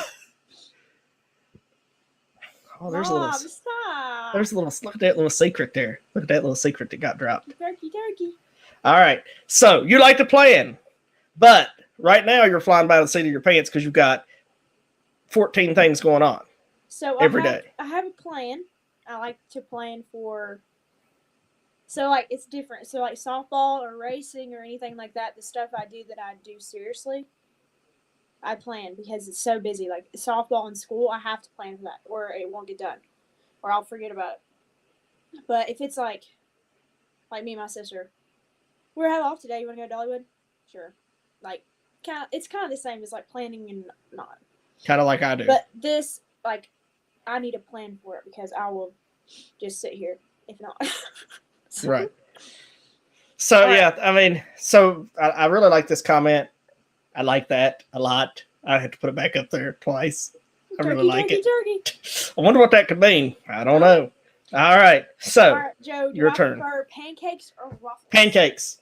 a little. stop. There's a little. Look at that little secret there. Look at that little secret that got dropped. Turkey. All right. So you like to plan, but right now you're flying by the seat of your pants because you've got 14 things going on. So every day. I have a plan. I like to plan for. So like it's different. So like softball or racing or anything like that, the stuff I do that I do seriously, I plan because it's so busy. Like softball in school, I have to plan for that or it won't get done or I'll forget about it. But if it's like me and my sister, we're having off today. You want to go to Dollywood? Sure. Like it's kind of the same as like planning and not. Kind of like I do. But this, like, I need a plan for it because I will just sit here if not. Right. So, yeah, I mean, I really like this comment. I like that a lot. I had to put it back up there twice. I really like it. I wonder what that could mean. I don't know. All right. So, all right, Joe, your turn. Prefer pancakes or waffles? Pancakes.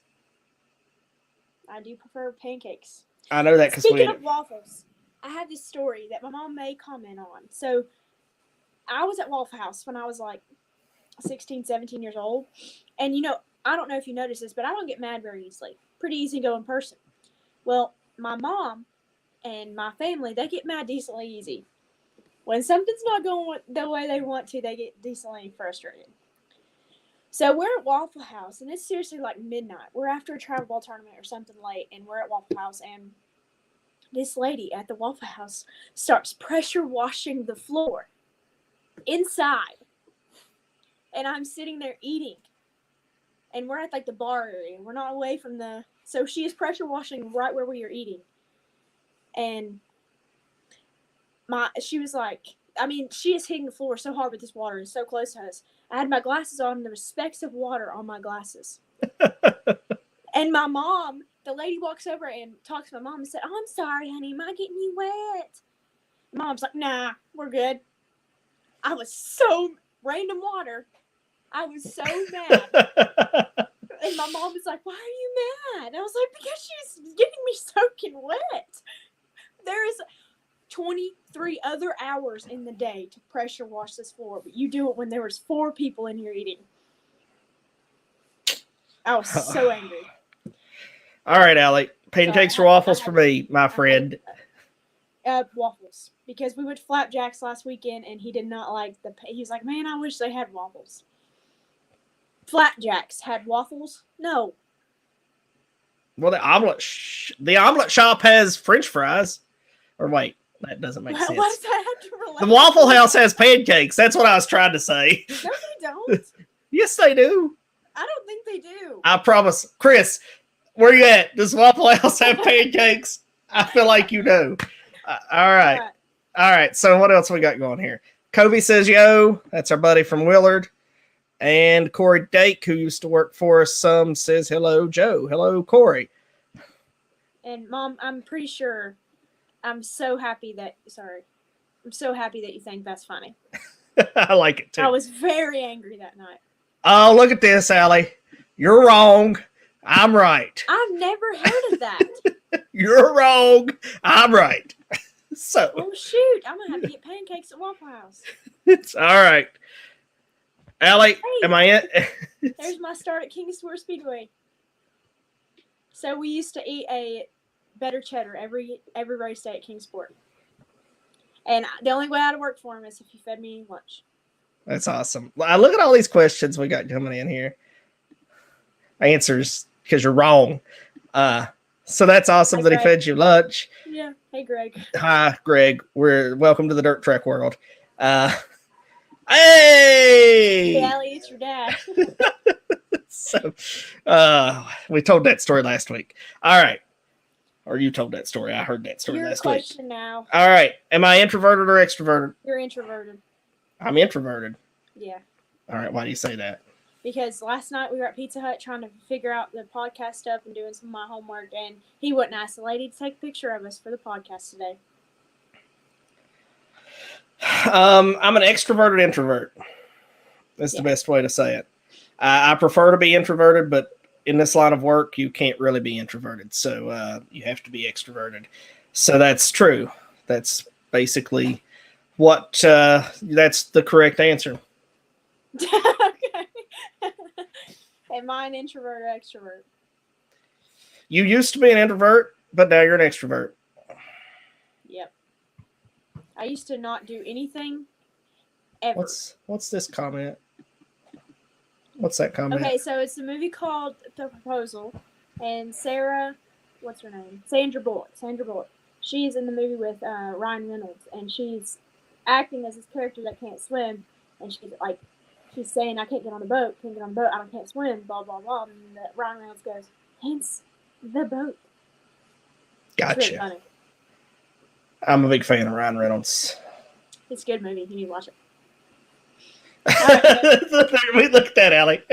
I do prefer pancakes. I know that because Speaking of waffles, I have this story that my mom may comment on. So, I was at Waffle House when I was like 16, 17 years old. And, I don't know if you noticed this, but I don't get mad very easily. Pretty easy going person. Well, my mom and my family, they get mad decently easy. When something's not going the way they want to, they get decently frustrated. So we're at Waffle House, and it's seriously like midnight. We're after a travel ball tournament or something late, and we're at Waffle House, and this lady at the Waffle House starts pressure washing the floor inside. And I'm sitting there eating. And we're at like the bar area. We're not away from so she is pressure washing right where we are eating. And she was like, she is hitting the floor so hard with this water and so close to us. I had my glasses on and there was specks of water on my glasses. And my mom, the lady walks over and talks to my mom and said, "Oh, I'm sorry, honey. Am I getting you wet?" Mom's like, "Nah, we're good." I was so random water. I was so mad. And my mom was like, "Why are you mad?" And I was like, "Because she's getting me soaking wet." There is 23 other hours in the day to pressure wash this floor, but you do it when there was 4 people in here eating. I was so angry. All right, Allie. Pancakes or waffles for me, my friend. Waffles. Because we went to Flapjacks last weekend, and he did not like he was like, "Man, I wish they had waffles." Flapjacks had waffles? No. Well, the omelet shop has French fries. Or wait, that doesn't make sense. What does that have to relate? The Waffle House has pancakes. That's what I was trying to say. No, they don't. Yes, they do. I don't think they do. I promise. Chris, where you at? Does Waffle House have pancakes? I feel like you know. All right. All right. So what else we got going here? Kobe says, yo. That's our buddy from Willard. And Corey Dake, who used to work for us some, says, hello, Joe. Hello, Corey. And Mom, I'm pretty sure I'm so happy that you think that's funny. I like it too. I was very angry that night. Oh, look at this, Allie. You're wrong. I'm right. I've never heard of that. You're wrong. I'm right. So. Oh, shoot. I'm going to have to get pancakes at Waffle House. It's all right. Allie, hey, am I in? There's my start at King Square Speedway. So we used to eat a better cheddar every race day at Kingsport. And the only way I'd work for him is if he fed me lunch. That's awesome. Look at all these questions we got coming in here. Answers because you're wrong. So that's awesome that he fed you lunch. Yeah. Hey, Greg. Hi, Greg. We're welcome to the dirt track world. Hey, Allie, it's your dad. So, we told that story last week. All right. Or you told that story. I heard that story Your last week. question now. All right. Am I introverted or extroverted? You're introverted. I'm introverted. Yeah. All right. Why do you say that? Because last night we were at Pizza Hut trying to figure out the podcast stuff and doing some of my homework, and he wouldn't ask the lady to take a picture of us for the podcast today. I'm an extroverted introvert. That's the best way to say it. I prefer to be introverted, but in this line of work, you can't really be introverted. So you have to be extroverted. So that's true. That's basically what that's the correct answer. Okay. Am I an introvert or extrovert? You used to be an introvert, but now you're an extrovert. Yep. I used to not do anything ever. What's this comment? What's that comment? Okay, so it's a movie called The Proposal, and Sarah, what's her name? Sandra Bullock. She's in the movie with Ryan Reynolds, and she's acting as this character that can't swim, and she's saying, I can't get on the boat, I can't swim, blah, blah, blah, and Ryan Reynolds goes, hence the boat. Gotcha. It's really funny. I'm a big fan of Ryan Reynolds. It's a good movie. You need to watch it. We looked at Allie.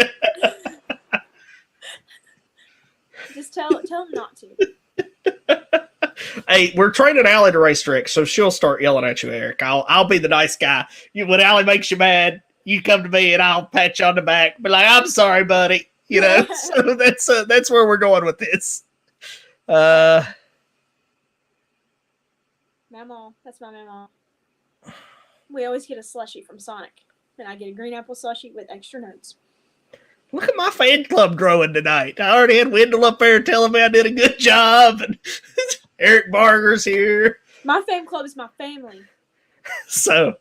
Just tell him not to. Hey, we're training Allie to race tricks, so she'll start yelling at you, Eric. I'll be the nice guy. When Allie makes you mad, you come to me and I'll pat you on the back, be like, "I'm sorry, buddy." You know. So that's where we're going with this. Mamaw. That's my mamaw. We always get a slushie from Sonic. And I get a green apple slushie with extra notes. Look at my fan club growing tonight. I already had Wendell up there telling me I did a good job. And Eric Barger's here. My fan club is my family. So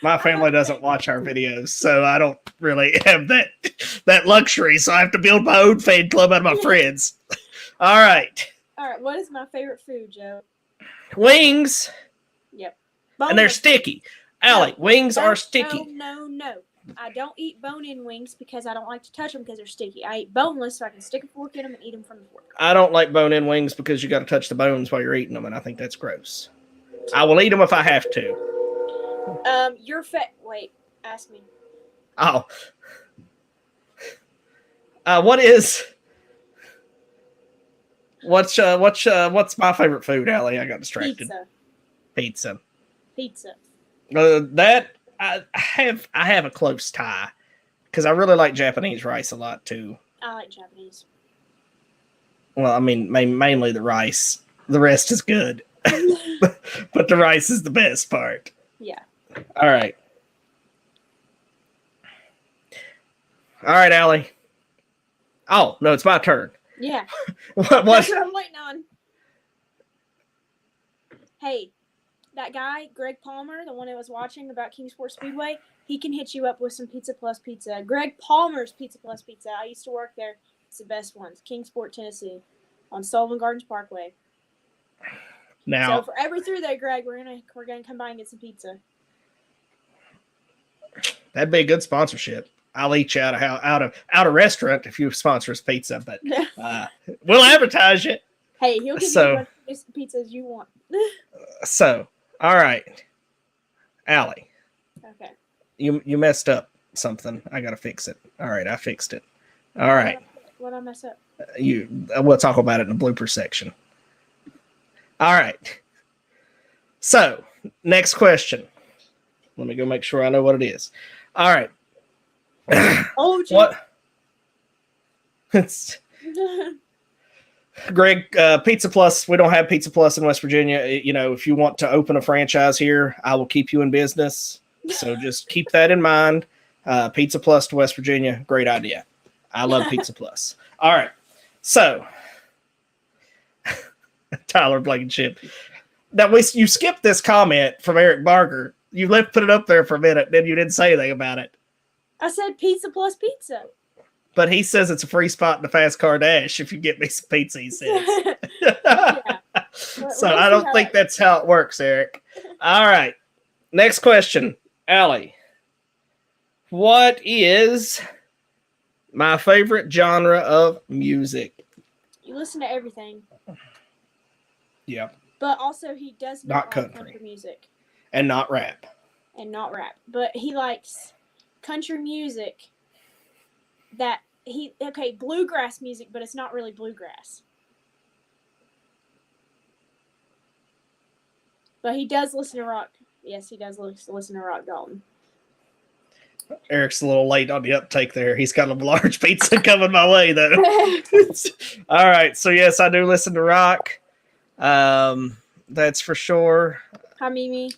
my family doesn't watch our videos, so I don't really have that luxury. So I have to build my own fan club out of my friends. All right. All right. What is my favorite food, Joe? Wings. Yep. And they're sticky. Allie, wings are sticky. No. I don't eat bone-in wings because I don't like to touch them because they're sticky. I eat boneless so I can stick a fork in them and eat them from the fork. I don't like bone-in wings because you got to touch the bones while you're eating them, and I think that's gross. I will eat them if I have to. Your Wait, ask me. Oh. What's my favorite food, Allie? I got distracted. Pizza. That I have a close tie because I really like Japanese rice a lot too. I like Japanese. Well, I mean, mainly the rice. The rest is good, but the rice is the best part. Yeah. All right, Allie. Oh no, it's my turn. Yeah. What? That's what I'm waiting on. Hey. That guy, Greg Palmer, the one I was watching about Kingsport Speedway, he can hit you up with some Pizza Plus Pizza. Greg Palmer's Pizza Plus Pizza. I used to work there. It's the best ones. Kingsport, Tennessee, on Sullivan Gardens Parkway. Now, so for every through there, Greg, we're gonna come by and get some pizza. That'd be a good sponsorship. I'll eat you out of restaurant if you sponsor us pizza, but we'll advertise you. Hey, he'll give you as much pizza as you want. So. All right, Allie. Okay. You messed up something. I gotta fix it. All right, I fixed it. All right. What did I mess up? We'll talk about it in the blooper section. All right. So, next question. Let me go make sure I know what it is. All right. Oh, geez. What? Greg, Pizza Plus, we don't have Pizza Plus in West Virginia. You know, if you want to open a franchise here, I will keep you in business. So just keep that in mind. Pizza Plus to West Virginia, great idea. I love Pizza Plus. All right. So Tyler Blankenship. Now you skipped this comment from Eric Barker. You put it up there for a minute, then you didn't say anything about it. I said pizza plus pizza. But he says it's a free spot in the fast car dash if you get me some pizza, he says. Yeah. So I don't think that's how it works, Eric. All right. Next question. Allie. What is my favorite genre of music? You listen to everything. Yep. But also he does Not not like country. country music. And not rap. And not rap. But he likes country music bluegrass music, but it's not really bluegrass. But he does listen to rock. Yes, he does listen to rock, Dalton. Eric's a little late on the uptake there. He's got a large pizza coming my way, though. All right. So, yes, I do listen to rock. That's for sure. Hi, Mimi.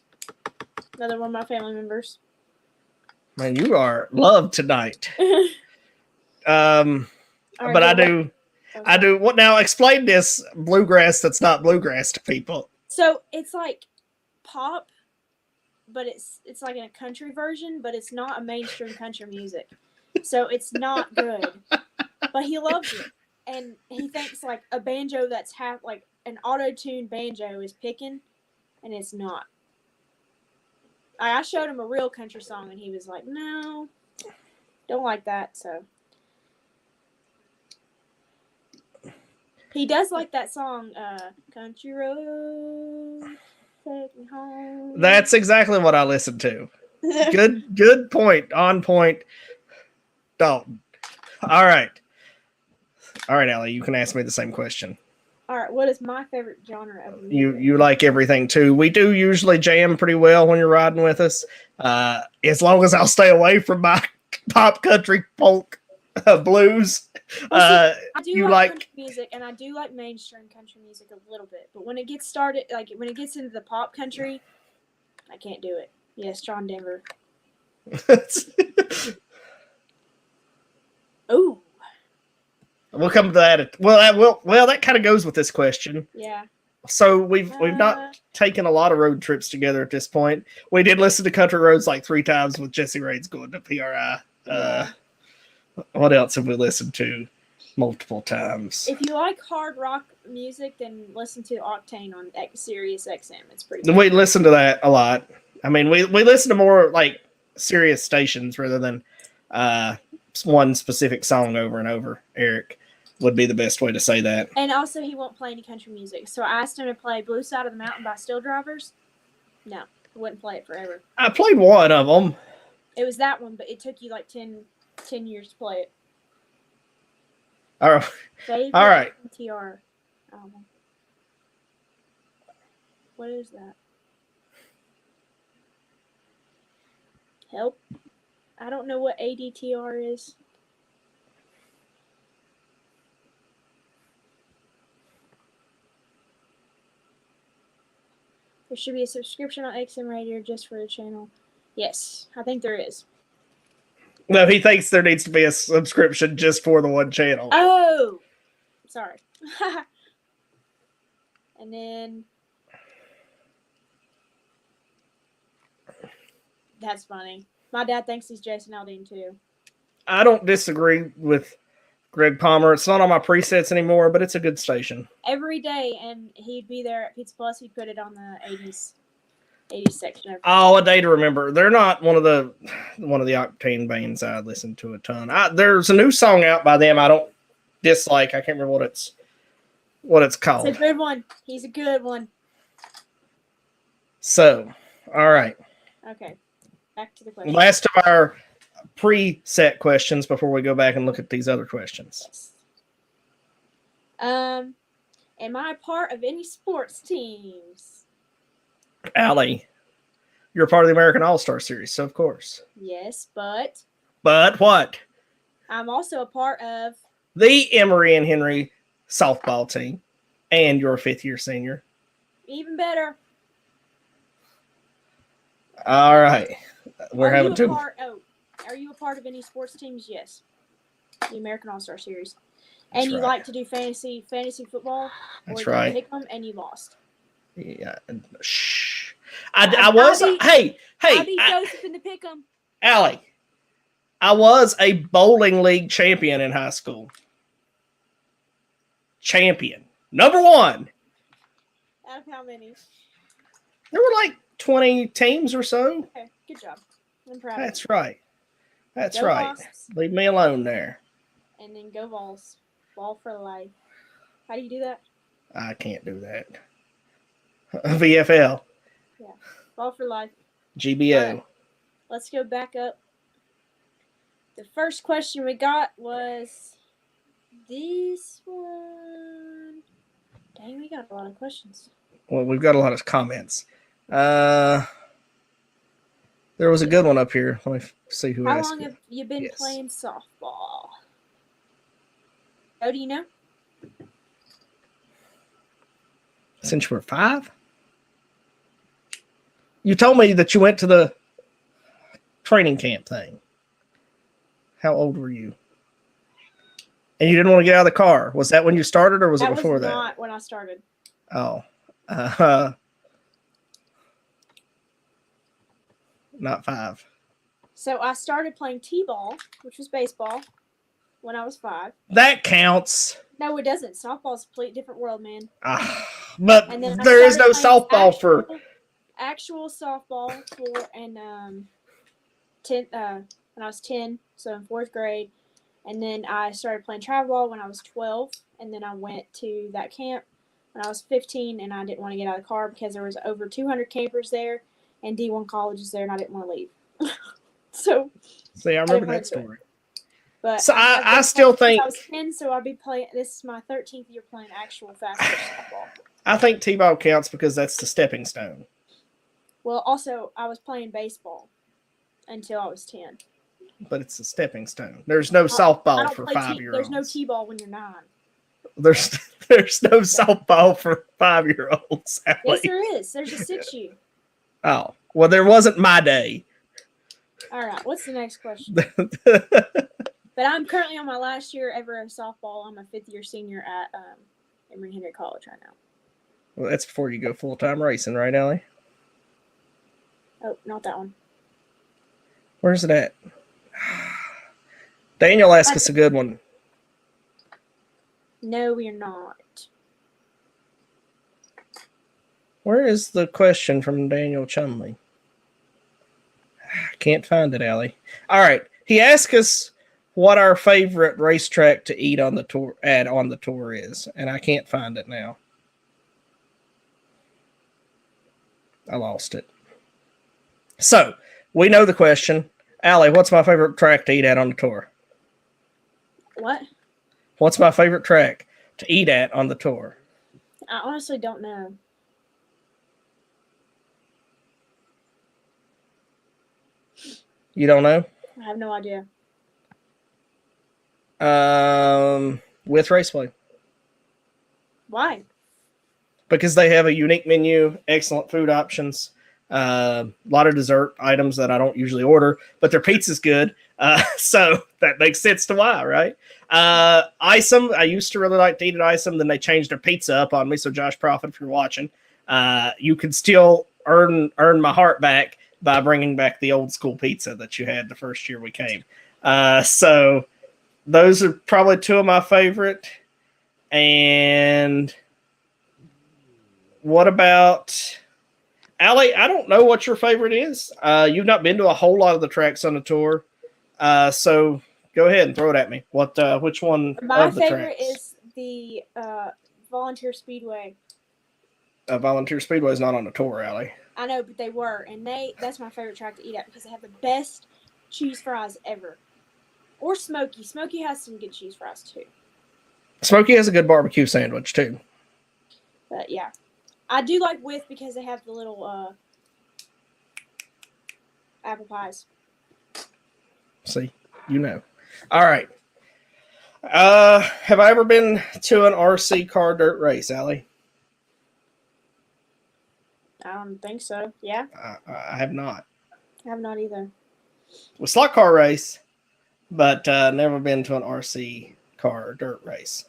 Another one of my family members. Man, you are loved tonight. Right, but I do. What now? Explain this bluegrass that's not bluegrass to people. So it's like pop, but it's like in a country version, but it's not a mainstream country music. So it's not good. But he loves it. And he thinks like a banjo that's like an auto-tuned banjo is picking, and it's not. I showed him a real country song, and he was like, no, don't like that. So he does like that song, Country Road, Take Me Home. That's exactly what I listen to. Good point. On point. Dalton. All right, Allie, you can ask me the same question. All right, what is my favorite genre of music? You like everything too. We do usually jam pretty well when you're riding with us. As long as I'll stay away from my pop, country, folk, blues. I do you like like country music, and I do like mainstream country music a little bit. But when it gets started, like when it gets into the pop country, I can't do it. Yes, John Denver. Ooh. We'll come to that. Well, that kind of goes with this question. Yeah. So we've not taken a lot of road trips together at this point. We did listen to Country Roads like 3 times with Jesse Raines going to PRI. What else have we listened to multiple times? If you like hard rock music, then listen to Octane on Sirius XM. It's pretty good. We listen to that a lot. I mean, we listen to more like serious stations rather than one specific song over and over. Eric would be the best way to say that. And also, he won't play any country music. So I asked him to play Blue Side of the Mountain by Still Drivers. No, he wouldn't play it forever. I played one of them. It was that one, but it took you like 10 years to play it. All right. Favorite All right. TR album. What is that? Help. I don't know what ADTR is. There should be a subscription on XM Radio just for the channel. Yes, I think there is. No, he thinks there needs to be a subscription just for the one channel. Oh! Sorry. And then... That's funny. My dad thinks he's Jason Aldean, too. I don't disagree with Greg Palmer. It's not on my presets anymore, but it's a good station. Every day, and he'd be there at Pizza Plus. He'd put it on the 80s section. Oh, a day to remember. They're not one of the Octane bands I listen to a ton. There's a new song out by them I don't dislike. I can't remember what it's called. It's a good one. He's a good one. So, all right. Okay. Back to the question. Last of our preset questions before we go back and look at these other questions. Am I a part of any sports teams? Allie, you're part of the American All-Star Series, so of course. Yes, but what? I'm also a part of The Emory and Henry softball team and your 5th-year senior. even better. All right. We're having Are you a part of any sports teams? Yes. The American All-Star Series. And That's you right. like to do fantasy football, That's or right. you pick them and you lost. Yeah. Shh. I was. Hey. I beat Joseph in the pick 'em. Allie. I was a bowling league champion in high school. Champion. Number 1. Out of how many? There were like 20 teams or so. Okay, good job. I'm proud of you. That's right. That's Go right. Wasps. Leave me alone there. And then go Vols. Ball for life. How do you do that? I can't do that. VFL. Ball for life. GBO. All right. Let's go back up. The first question we got was this one. Dang, we got a lot of questions. Well, we've got a lot of comments. There was a good one up here. Let me see who How asked long it. have you been Yes. playing softball? Oh, do you know? Since you were 5? You told me that you went to the training camp thing. How old were you? And you didn't want to get out of the car. Was that when you started, or was it before That that? was not when I started. Oh. Not 5. So I started playing t-ball, which was baseball, when I was 5. That counts. No, it doesn't. Softball's a completely different world, man. But And then I there is no started playing softball for. actual softball for when I was 10, so in 4th grade. And then I started playing travel ball when I was 12, and then I went to that camp when I was 15, and I didn't want to get out of the car because there was over 200 campers there and D1 colleges there, and I didn't want to leave. So See, I remember wanna that do it. story. But So I've I been still playing think. since I was 10, so I'll be playing. This is my 13th year playing actual fast pitch softball. I think T-ball counts because that's the stepping stone. Well, also I was playing baseball until I was 10. But it's a stepping stone. There's no I softball don't for play 5-year-olds. There's no t-ball when you're 9. There's no softball for 5-year-olds. Yes, Allie. there is. There's a 6U. Oh, well, there wasn't my day. All right, what's the next question? Well, But I'm currently on my last year ever of softball. I'm a 5th-year senior at Emory Henry College right now. that's before you go full-time racing, right, Allie? Oh, not that one. Where's it at? Daniel asked us a good one. No, we're not. Where is the question from Daniel Chumley? I can't find it, Allie. All right. He asked us what our favorite racetrack to eat on the tour is, and I can't find it now. I lost it. So, we know the question. Allie, what's my favorite track to eat at on the tour? What? What's my favorite track to eat at on the tour? I honestly don't know. You don't know? I have no idea. With Raceway. Why? Because they have a unique menu, excellent food options, a lot of dessert items that I don't usually order, but their pizza's good. So that makes sense to why, right? Isom, I used to really like to eat at Isom, then they changed their pizza up on me. So Josh Profit, if you're watching, you can still earn my heart back by bringing back the old school pizza that you had the first year we came. So those are probably 2 of my favorite. And what about Allie? I don't know what your favorite is. You've not been to a whole lot of the tracks on the tour. So go ahead and throw it at me. Which one My of the favorite tracks? is the Volunteer Speedway. Volunteer Speedway is not on the tour, Allie. I know, but they were, and that's my favorite track to eat at because they have the best cheese fries ever. Or Smokey. Smokey has some good cheese fries too. Smokey has a good barbecue sandwich too. But yeah. I do like With because they have the little apple pies. See, you know. All right. Have I ever been to an RC car dirt race, Allie? I don't think so. Yeah? I have not. I have not either. Well, slot car race, but never been to an RC car dirt race.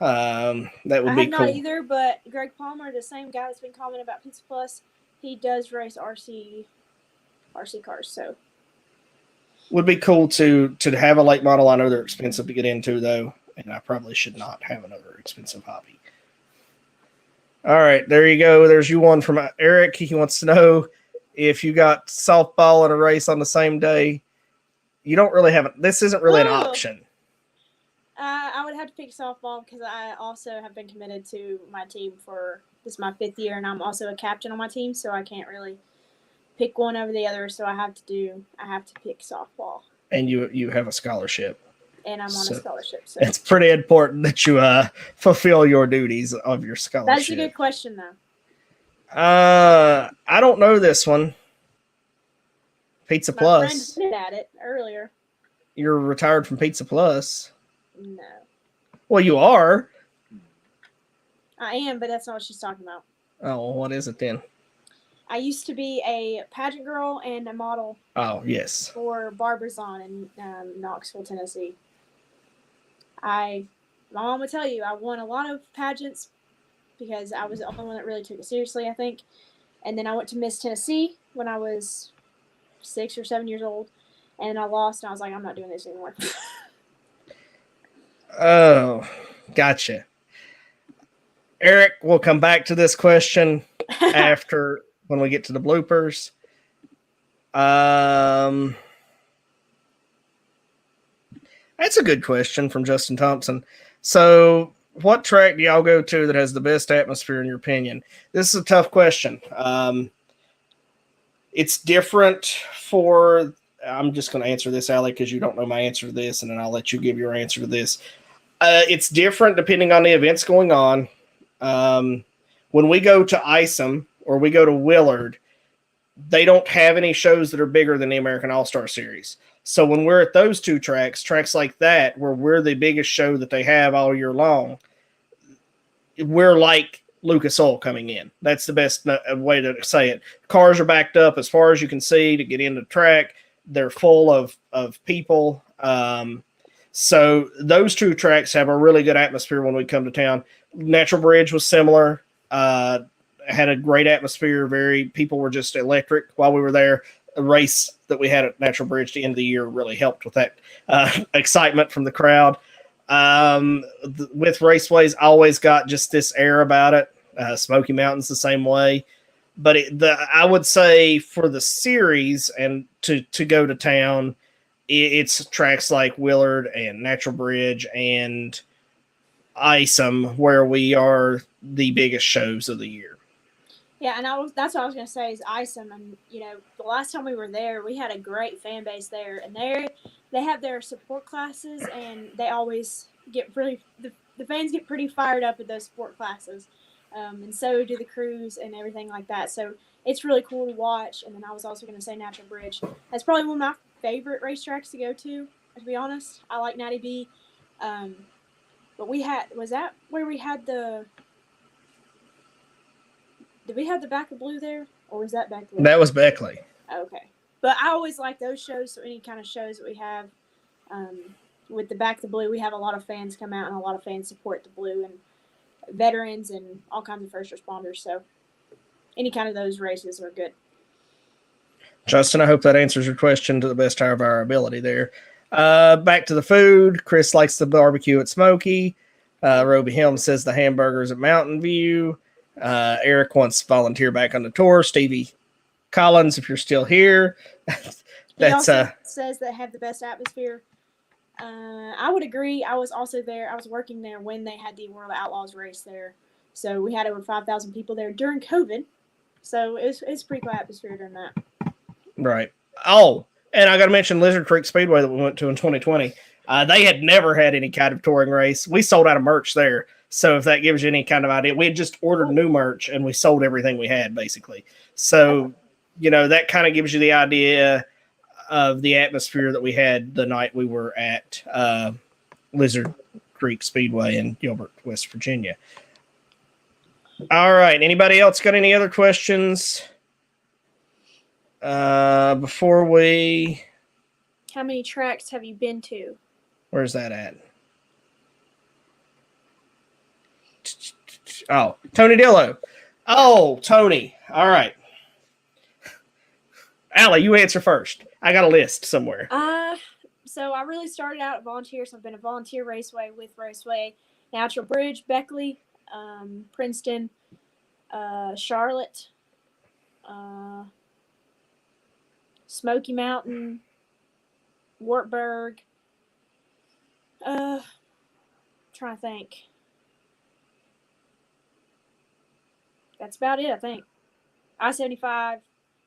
That would I be have cool. not either, but Greg Palmer, the same guy that's been commenting about Pizza Plus, he does race RC cars. So Would be cool to have a late model. I know they're expensive to get into though, and I probably should not have another expensive hobby. All right, there you go. There's you one from Eric. He wants to know if you got softball in a race on the same day. You don't really have it. This isn't really an option. I would have to pick softball because I also have been committed to my team for this is my 5th year, and I'm also a captain on my team, so I can't really pick one over the other. So I have to pick softball. And you have a scholarship. And I'm on a scholarship. So it's pretty important that you fulfill your duties of your scholarship. That's a good question, though. I don't know this one. Pizza Plus. My friend did at it earlier. You're retired from Pizza Plus. No. Well, you are. I am, but that's not what she's talking about. Oh, what is it then? I used to be a pageant girl and a model. Oh, yes. For Barbizon in Knoxville, Tennessee. My mom would tell you I won a lot of pageants because I was the only one that really took it seriously, I think. And then I went to Miss Tennessee when I was 6 or 7 years old, and I lost, and I was like, I'm not doing this anymore. Oh, gotcha. Eric, we'll come back to this question after when we get to the bloopers. That's a good question from Justin Thompson. So, what track do y'all go to that has the best atmosphere in your opinion? This is a tough question. It's different for. I'm just going to answer this, Allie, because you don't know my answer to this, and then I'll let you give your answer to this. It's different depending on the events going on. When we go to Isom or we go to Willard, they don't have any shows that are bigger than the American All-Star Series. So when we're at those two tracks like that, where we're the biggest show that they have all year long, we're like Lucas Oil coming in. That's the best way to say it. Cars are backed up as far as you can see to get into the track. They're full of people. So those two tracks have a really good atmosphere when we come to town. Natural Bridge was similar. Had a great atmosphere. People were just electric while we were there. A race that we had at Natural Bridge at the end of the year really helped with that excitement from the crowd. With Raceways, always got just this air about it. Smoky Mountain's the same way. But I would say for the series and to go to town, it's tracks like Willard and Natural Bridge and Isom where we are the biggest shows of the year. Yeah, and that's what I was going to say is Isom. And, the last time we were there, we had a great fan base there. And they have their support classes, and they always get really – the fans get pretty fired up at those support classes. And so do the crews and everything like that. So it's really cool to watch. And then I was also going to say Natural Bridge. That's probably one of my favorite racetracks to go to be honest. I like Natty B. But was that where we had did we have the Back of Blue there? Or was that Beckley? That was Beckley. Okay. But I always like those shows. So any kind of shows that we have with the Back of the Blue, we have a lot of fans come out and a lot of fans support the Blue and veterans and all kinds of first responders. So any kind of those races are good. Justin, I hope that answers your question to the best of our ability there. Back to the food. Chris likes the barbecue at Smoky. Roby Helm says the hamburgers at Mountain View. Eric wants to volunteer back on the tour. Stevie Collins, if you're still here. He also says they have the best atmosphere. I would agree. I was also there. I was working there when they had the World Outlaws race there. So we had over 5,000 people there during COVID. So it's pretty cool atmosphere during that. Right. Oh, and I got to mention Lizard Creek Speedway that we went to in 2020. They had never had any kind of touring race. We sold out of merch there. So if that gives you any kind of idea, we had just ordered new merch and we sold everything we had basically. So, that kind of gives you the idea of the atmosphere that we had the night we were at Lizard Creek Speedway in Gilbert, West Virginia. All right. Anybody else got any other questions? Before we... How many tracks have you been to? Where's that at? Oh, Tony Dillo. Oh, Tony. All right. Allie, you answer first. I got a list somewhere. So I really started out at volunteer, so I've been a volunteer raceway with Raceway, Natural Bridge, Beckley, Princeton, Charlotte, Smoky Mountain, Wartburg. Trying to think. That's about it, I think. I-75.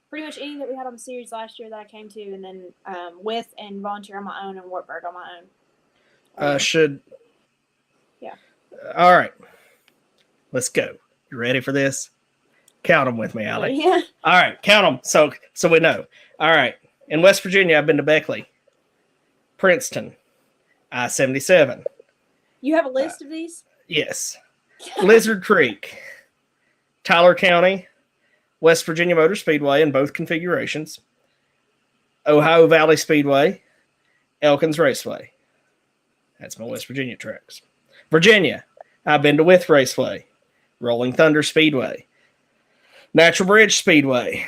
Pretty much any that we had on the series last year that I came to, and then with and volunteer on my own and Wartburg on my own. Yeah. All right. Let's go. You ready for this? Count them with me, Allie. Yeah. All right, count them so we know. All right. In West Virginia, I've been to Beckley, Princeton, I-77. You have a list of these? Yes. Lizard Creek, Tyler County, West Virginia Motor Speedway in both configurations, Ohio Valley Speedway, Elkins Raceway. That's my West Virginia tracks. Virginia, I've been to With Raceway, Rolling Thunder Speedway, Natural Bridge Speedway,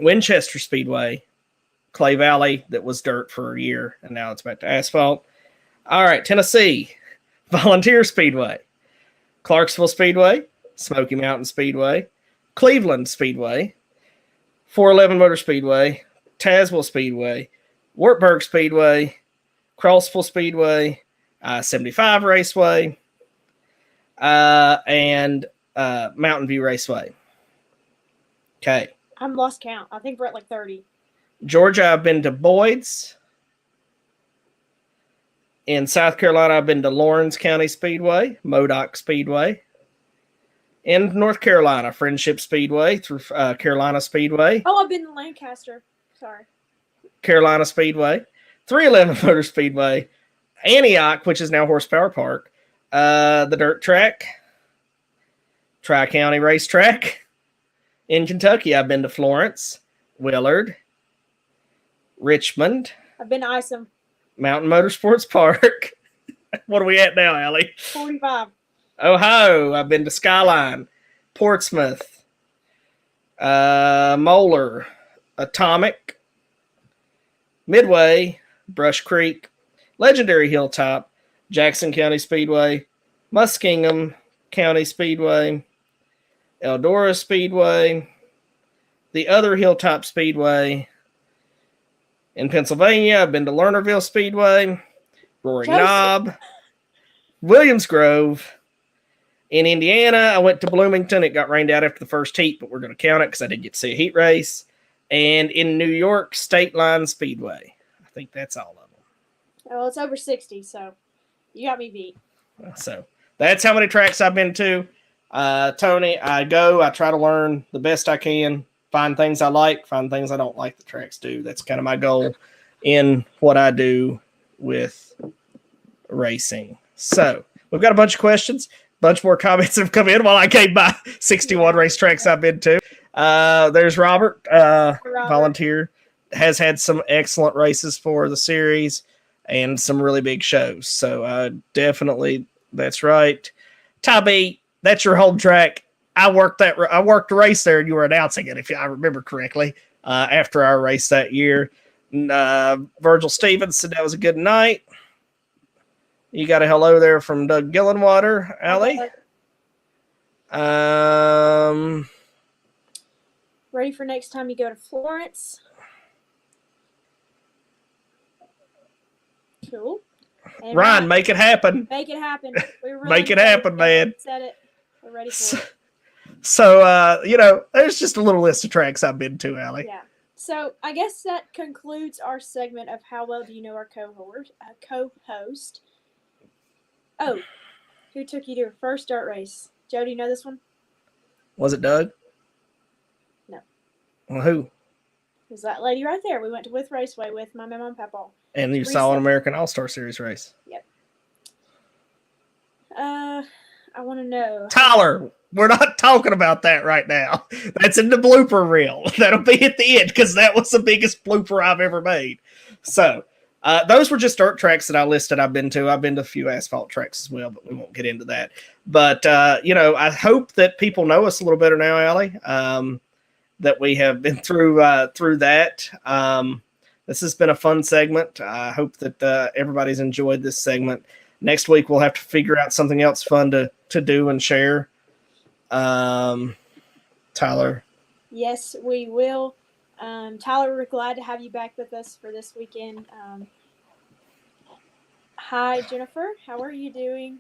Winchester Speedway, Clay Valley that was dirt for a year, and now it's back to asphalt. All right, Tennessee, Volunteer Speedway, Clarksville Speedway, Smoky Mountain Speedway, Cleveland Speedway, 411 Motor Speedway, Tazewell Speedway, Wartburg Speedway, Crossville Speedway, I-75 Raceway, and Mountain View Raceway. Okay. I'm lost count. I think we're at like 30. Georgia, I've been to Boyd's. In South Carolina, I've been to Lawrence County Speedway, Modoc Speedway. In North Carolina, Friendship Speedway through Carolina Speedway. Oh, I've been to Lancaster. Sorry. Carolina Speedway. 311 Motor Speedway. Antioch, which is now Horsepower Park. The dirt track. Tri-County Racetrack. In Kentucky, I've been to Florence, Willard, Richmond. I've been to Isom. Mountain Motorsports Park. What are we at now, Allie? 45. Ohio, I've been to Skyline, Portsmouth, Moeller, Atomic, Midway, Brush Creek, Legendary Hilltop, Jackson County Speedway, Muskingum County Speedway, Eldora Speedway, the other Hilltop Speedway. In Pennsylvania, I've been to Lernerville Speedway, Roaring Knob, Williams Grove. In Indiana, I went to Bloomington. It got rained out after the first heat, but we're going to count it because I didn't get to see a heat race. And in New York, State Line Speedway. I think that's all of them. Oh, it's over 60, so you got me beat. So that's how many tracks I've been to. Tony, I try to learn the best I can, find things I like, find things I don't like the tracks do. That's kind of my goal in what I do with racing. So we've got a bunch of questions. Bunch more comments have come in while I came by 61 racetracks I've been to. There's Robert, volunteer, has had some excellent races for the series and some really big shows. So definitely, that's right. Tabby, that's your home track. I worked the race there, and you were announcing it, if I remember correctly, after our race that year. Virgil Stevens said that was a good night. You got a hello there from Doug Gillenwater, Allie. Ready for next time you go to Florence. Cool. And Ryan, make it happen. Make it happen. We're really Make it happen, man. Said it. We're ready for it. So, there's just a little list of tracks I've been to, Allie. Yeah. So I guess that concludes our segment of How Well Do You Know Our Co-host. Oh, who took you to your first dirt race? Joe, do you know this one? Was it Doug? No. Well, who? It was that lady right there. We went to With Raceway with my mom and papa. And you saw an American All-Star Series race. Yep. I want to know. Tyler, we're not talking about that right now. That's in the blooper reel. That'll be at the end because that was the biggest blooper I've ever made. So, Those were just dirt tracks that I listed. I've been to a few asphalt tracks as well, but we won't get into that. But I hope that people know us a little better now, Allie. That we have been through that. This has been a fun segment. I hope that everybody's enjoyed this segment. Next week we'll have to figure out something else fun to do and share. Tyler. Yes, we will. Tyler, we're glad to have you back with us for this weekend. Hi, Jennifer. How are you doing?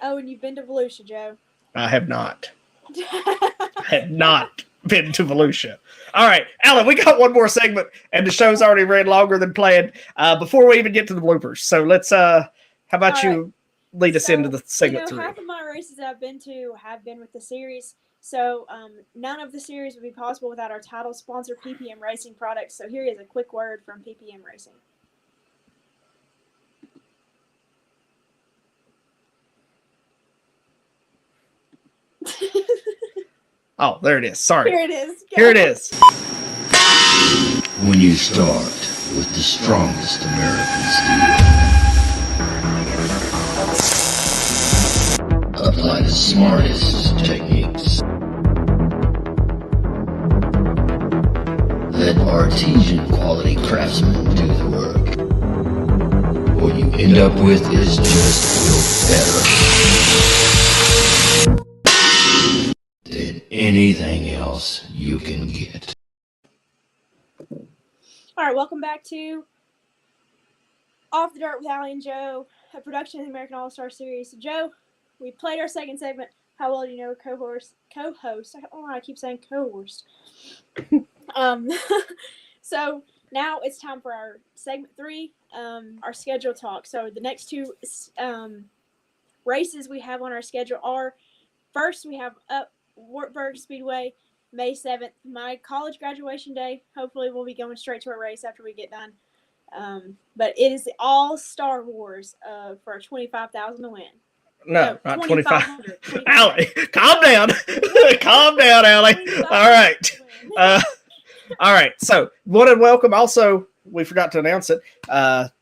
Oh, and you've been to Volusia, Joe. I have not. I have not been to Volusia. All right, Alan, we got one more segment, and the show's already ran longer than planned before we even get to the bloopers. So let's, how about you lead us into the segment 3? Half of my races I've been to have been with the series. So none of the series would be possible without our title sponsor, PPM Racing Products. So here is a quick word from PPM Racing. Oh, there it is. Sorry. Here it is. Go. Here it is. When you start with the strongest American steel, apply the smartest techniques. Let artesian quality craftsmen do the work. What you end up with is just better than anything else you can get. All right, welcome back to Off the Dirt with Allie and Joe, a production of the American All-Star Series. So, Joe, we played our second segment, How Well Do You Know Co-host. I don't know why I keep saying co-host. So now it's time for our segment 3, our schedule talk. So the next 2 races we have on our schedule are, first we have up Wartburg Speedway, May 7th, my college graduation day. Hopefully we'll be going straight to a race after we get done. But it is the All-Star Wars for a $25,000 to win. No, not 25. Allie, calm down. Calm down, Allie. All right. All right. So, want to welcome also, we forgot to announce it,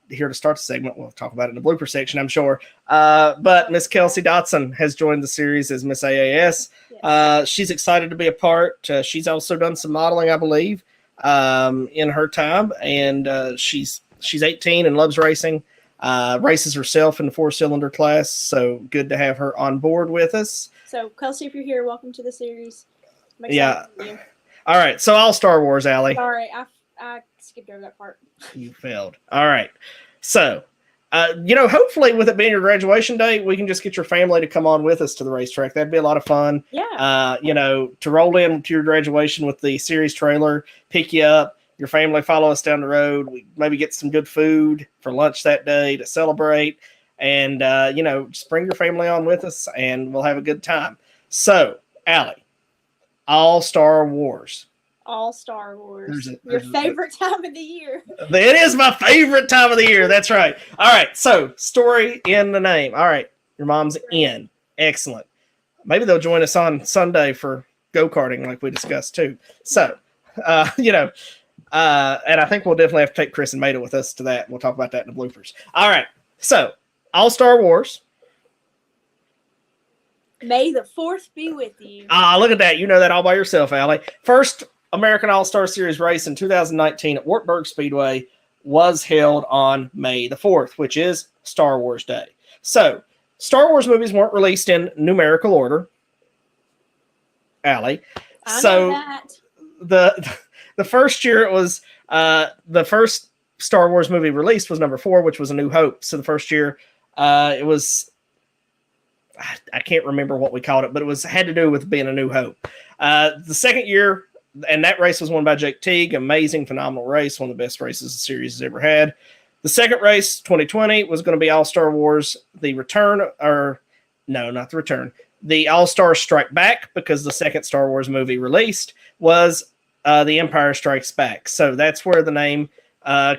here to start the segment. We'll talk about it in the blooper section, I'm sure. But Miss Kelsey Dotson has joined the series as Miss AAS. Yes. She's excited to be a part. She's also done some modeling, I believe, in her time. And she's 18 and loves racing. Races herself in the 4-cylinder class. So good to have her on board with us. So, Kelsey, if you're here, welcome to the series. Yeah. All right. So, All-Star Wars, Allie. Sorry, I skipped over that part. You failed. All right. So, hopefully with it being your graduation day, we can just get your family to come on with us to the racetrack. That'd be a lot of fun. Yeah. To roll in to your graduation with the series trailer, pick you up, your family follow us down the road. We maybe get some good food for lunch that day to celebrate. And, just bring your family on with us and we'll have a good time. So, Allie, All-Star Wars. All-Star Wars. Your favorite time of the year. It is my favorite time of the year. That's right. All right. So, story in the name. All right. Your mom's in. Excellent. Maybe they'll join us on Sunday for go-karting like we discussed too. So, and I think we'll definitely have to take Chris and Maida with us to that. We'll talk about that in the bloopers. All right. So, All-Star Wars. May the 4th be with you. Look at that. You know that all by yourself, Allie. First American All-Star Series race in 2019 at Wartburg Speedway was held on May the 4th, which is Star Wars Day. So, Star Wars movies weren't released in numerical order, Allie. I know that. The first year it was the first Star Wars movie released was number 4, which was A New Hope. So the first year it was, I can't remember what we called it, but it had to do with being A New Hope. The second year, and that race was won by Jake Teague. Amazing, phenomenal race. One of the best races the series has ever had. The second race, 2020, was going to be All-Star Wars. The return, or no, not the return. The All-Star Strike Back, because the second Star Wars movie released was The Empire Strikes Back. So that's where the name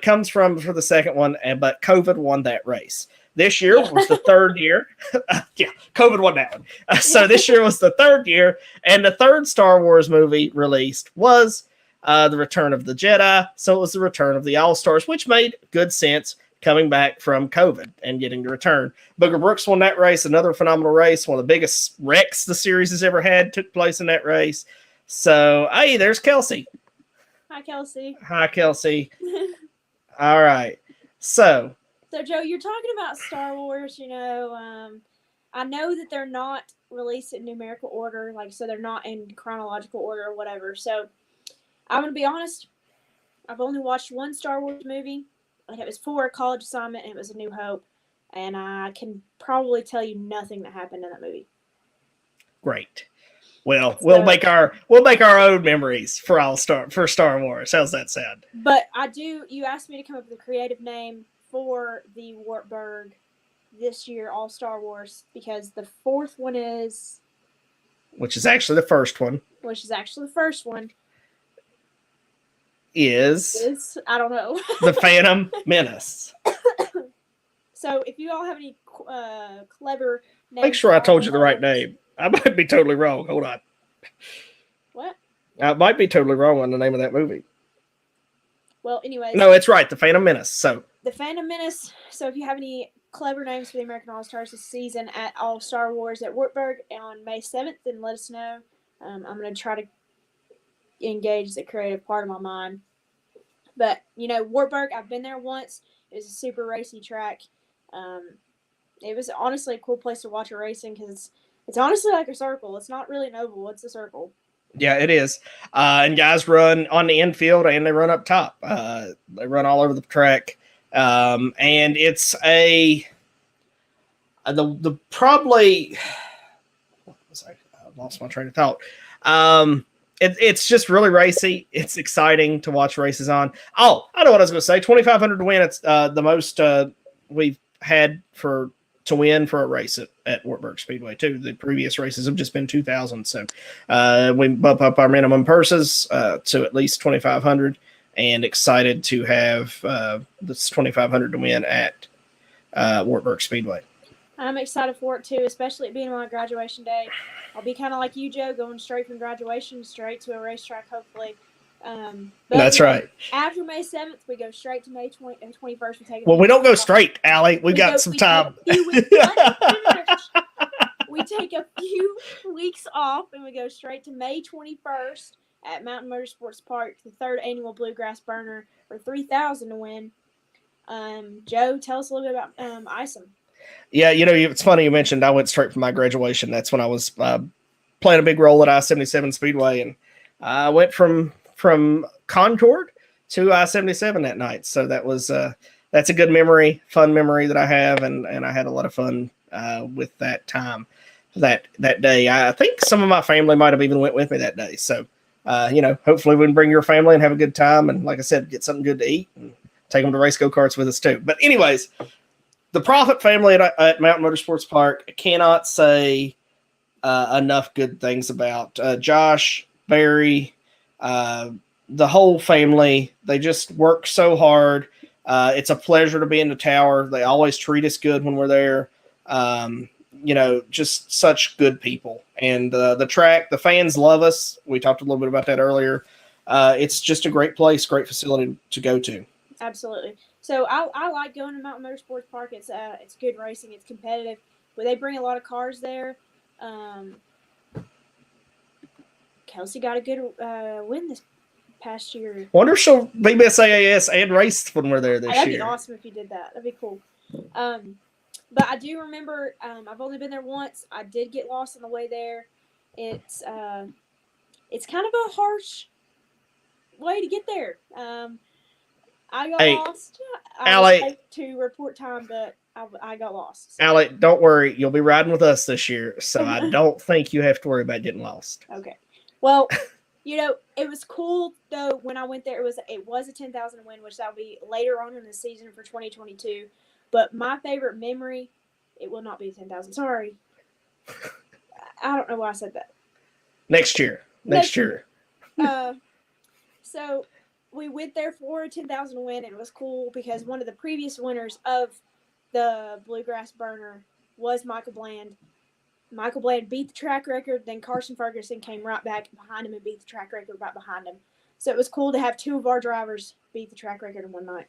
comes from for the second one, but COVID won that race. This year was the third year. COVID won that one. So this year was the third year, and the third Star Wars movie released was the Return of the Jedi. So it was the return of the All-Stars, which made good sense coming back from COVID and getting to return. Booger Brooks won that race, another phenomenal race. One of the biggest wrecks the series has ever had took place in that race. So, hey, there's Kelsey. Hi, Kelsey. Hi, Kelsey. All right. So, Joe, you're talking about Star Wars, I know that they're not released in numerical order, so they're not in chronological order or whatever. So, I'm going to be honest, I've only watched one Star Wars movie, and it was for a college assignment, and it was A New Hope, and I can probably tell you nothing that happened in that movie. Great. Well, we'll make our own memories for Star Wars. How's that sound? But you asked me to come up with a creative name for the Wartburg this year, all Star Wars, because the fourth one is... Which is actually the first one. Is I don't know. The Phantom Menace. So if you all have any clever names... Make sure I told you the right name. I might be totally wrong. Hold on. What? I might be totally wrong on the name of that movie. Well, anyways. No, it's right. The Phantom Menace. So The Phantom Menace. So if you have any clever names for the American All-Stars this season at All Star Wars at Wartburg on May 7th, then let us know. I'm going to try to engage the creative part of my mind. But, Wartburg, I've been there once. It was a super racy track. It was honestly a cool place to watch a racing because it's honestly like a circle. It's not really an oval. It's a circle. Yeah, it is. And guys run on the infield and they run up top. They run all over the track. And it's the probably, what was I lost my train of thought. It's just really racy. It's exciting to watch races on. Oh, I know what I was going to say. 2,500 to win. It's the most we've had to win for a race at Wartburg Speedway too. The previous races have just been 2,000. So we bump up our minimum purses to at least 2,500, and excited to have this 2,500 to win at Wartburg Speedway. I'm excited for it too, especially it being my graduation day. I'll be kind of like you, Joe, going straight from graduation straight to a racetrack, hopefully. That's right. After May 7th, we go straight to May 21st. We don't go straight, Allie. We got some time. We take a few weeks off, and we go straight to May 21st at Mountain Motorsports Park, the 3rd annual Bluegrass Burner for $3,000 to win. Joe, tell us a little bit about ISOM. Yeah, it's funny you mentioned I went straight from my graduation. That's when I was playing a big role at I-77 Speedway, and I went from Concord to I-77 that night. So that was that's a good memory, fun memory that I have, and I had a lot of fun with that time, that day. I think some of my family might have even went with me that day. So hopefully we can bring your family and have a good time, and like I said, get something good to eat and take them to race go-karts with us too. But anyways, the Profit family at Mountain Motorsports Park, I cannot say enough good things about Josh, Barry, the whole family. They just work so hard. It's a pleasure to be in the tower. They always treat us good when we're there. Just such good people. And the track, the fans love us. We talked a little bit about that earlier. It's just a great place, great facility to go to. Absolutely. So I like going to Mountain Motorsports Park. It's good racing. It's competitive. But they bring a lot of cars there. Kelsey got a good win this past year. Wonder if she'll be Miss AAS and race when we're there this year. That'd be awesome if you did that. That'd be cool. But I do remember I've only been there once. I did get lost on the way there. It's kind of a harsh way to get there. I got lost. I was able to report time, but I got lost. So. Allie, don't worry. You'll be riding with us this year, so I don't think you have to worry about getting lost. Okay. Well, it was cool, though, when I went there. It was a $10,000 win, which that'll be later on in the season for 2022. But my favorite memory, it will not be $10,000. Sorry. I don't know why I said that. Next year. So we went there for a $10,000 win, and it was cool because one of the previous winners of the Bluegrass Burner was Michael Bland. Michael Bland beat the track record, then Carson Ferguson came right back behind him and beat the track record right behind him. So it was cool to have two of our drivers beat the track record in one night.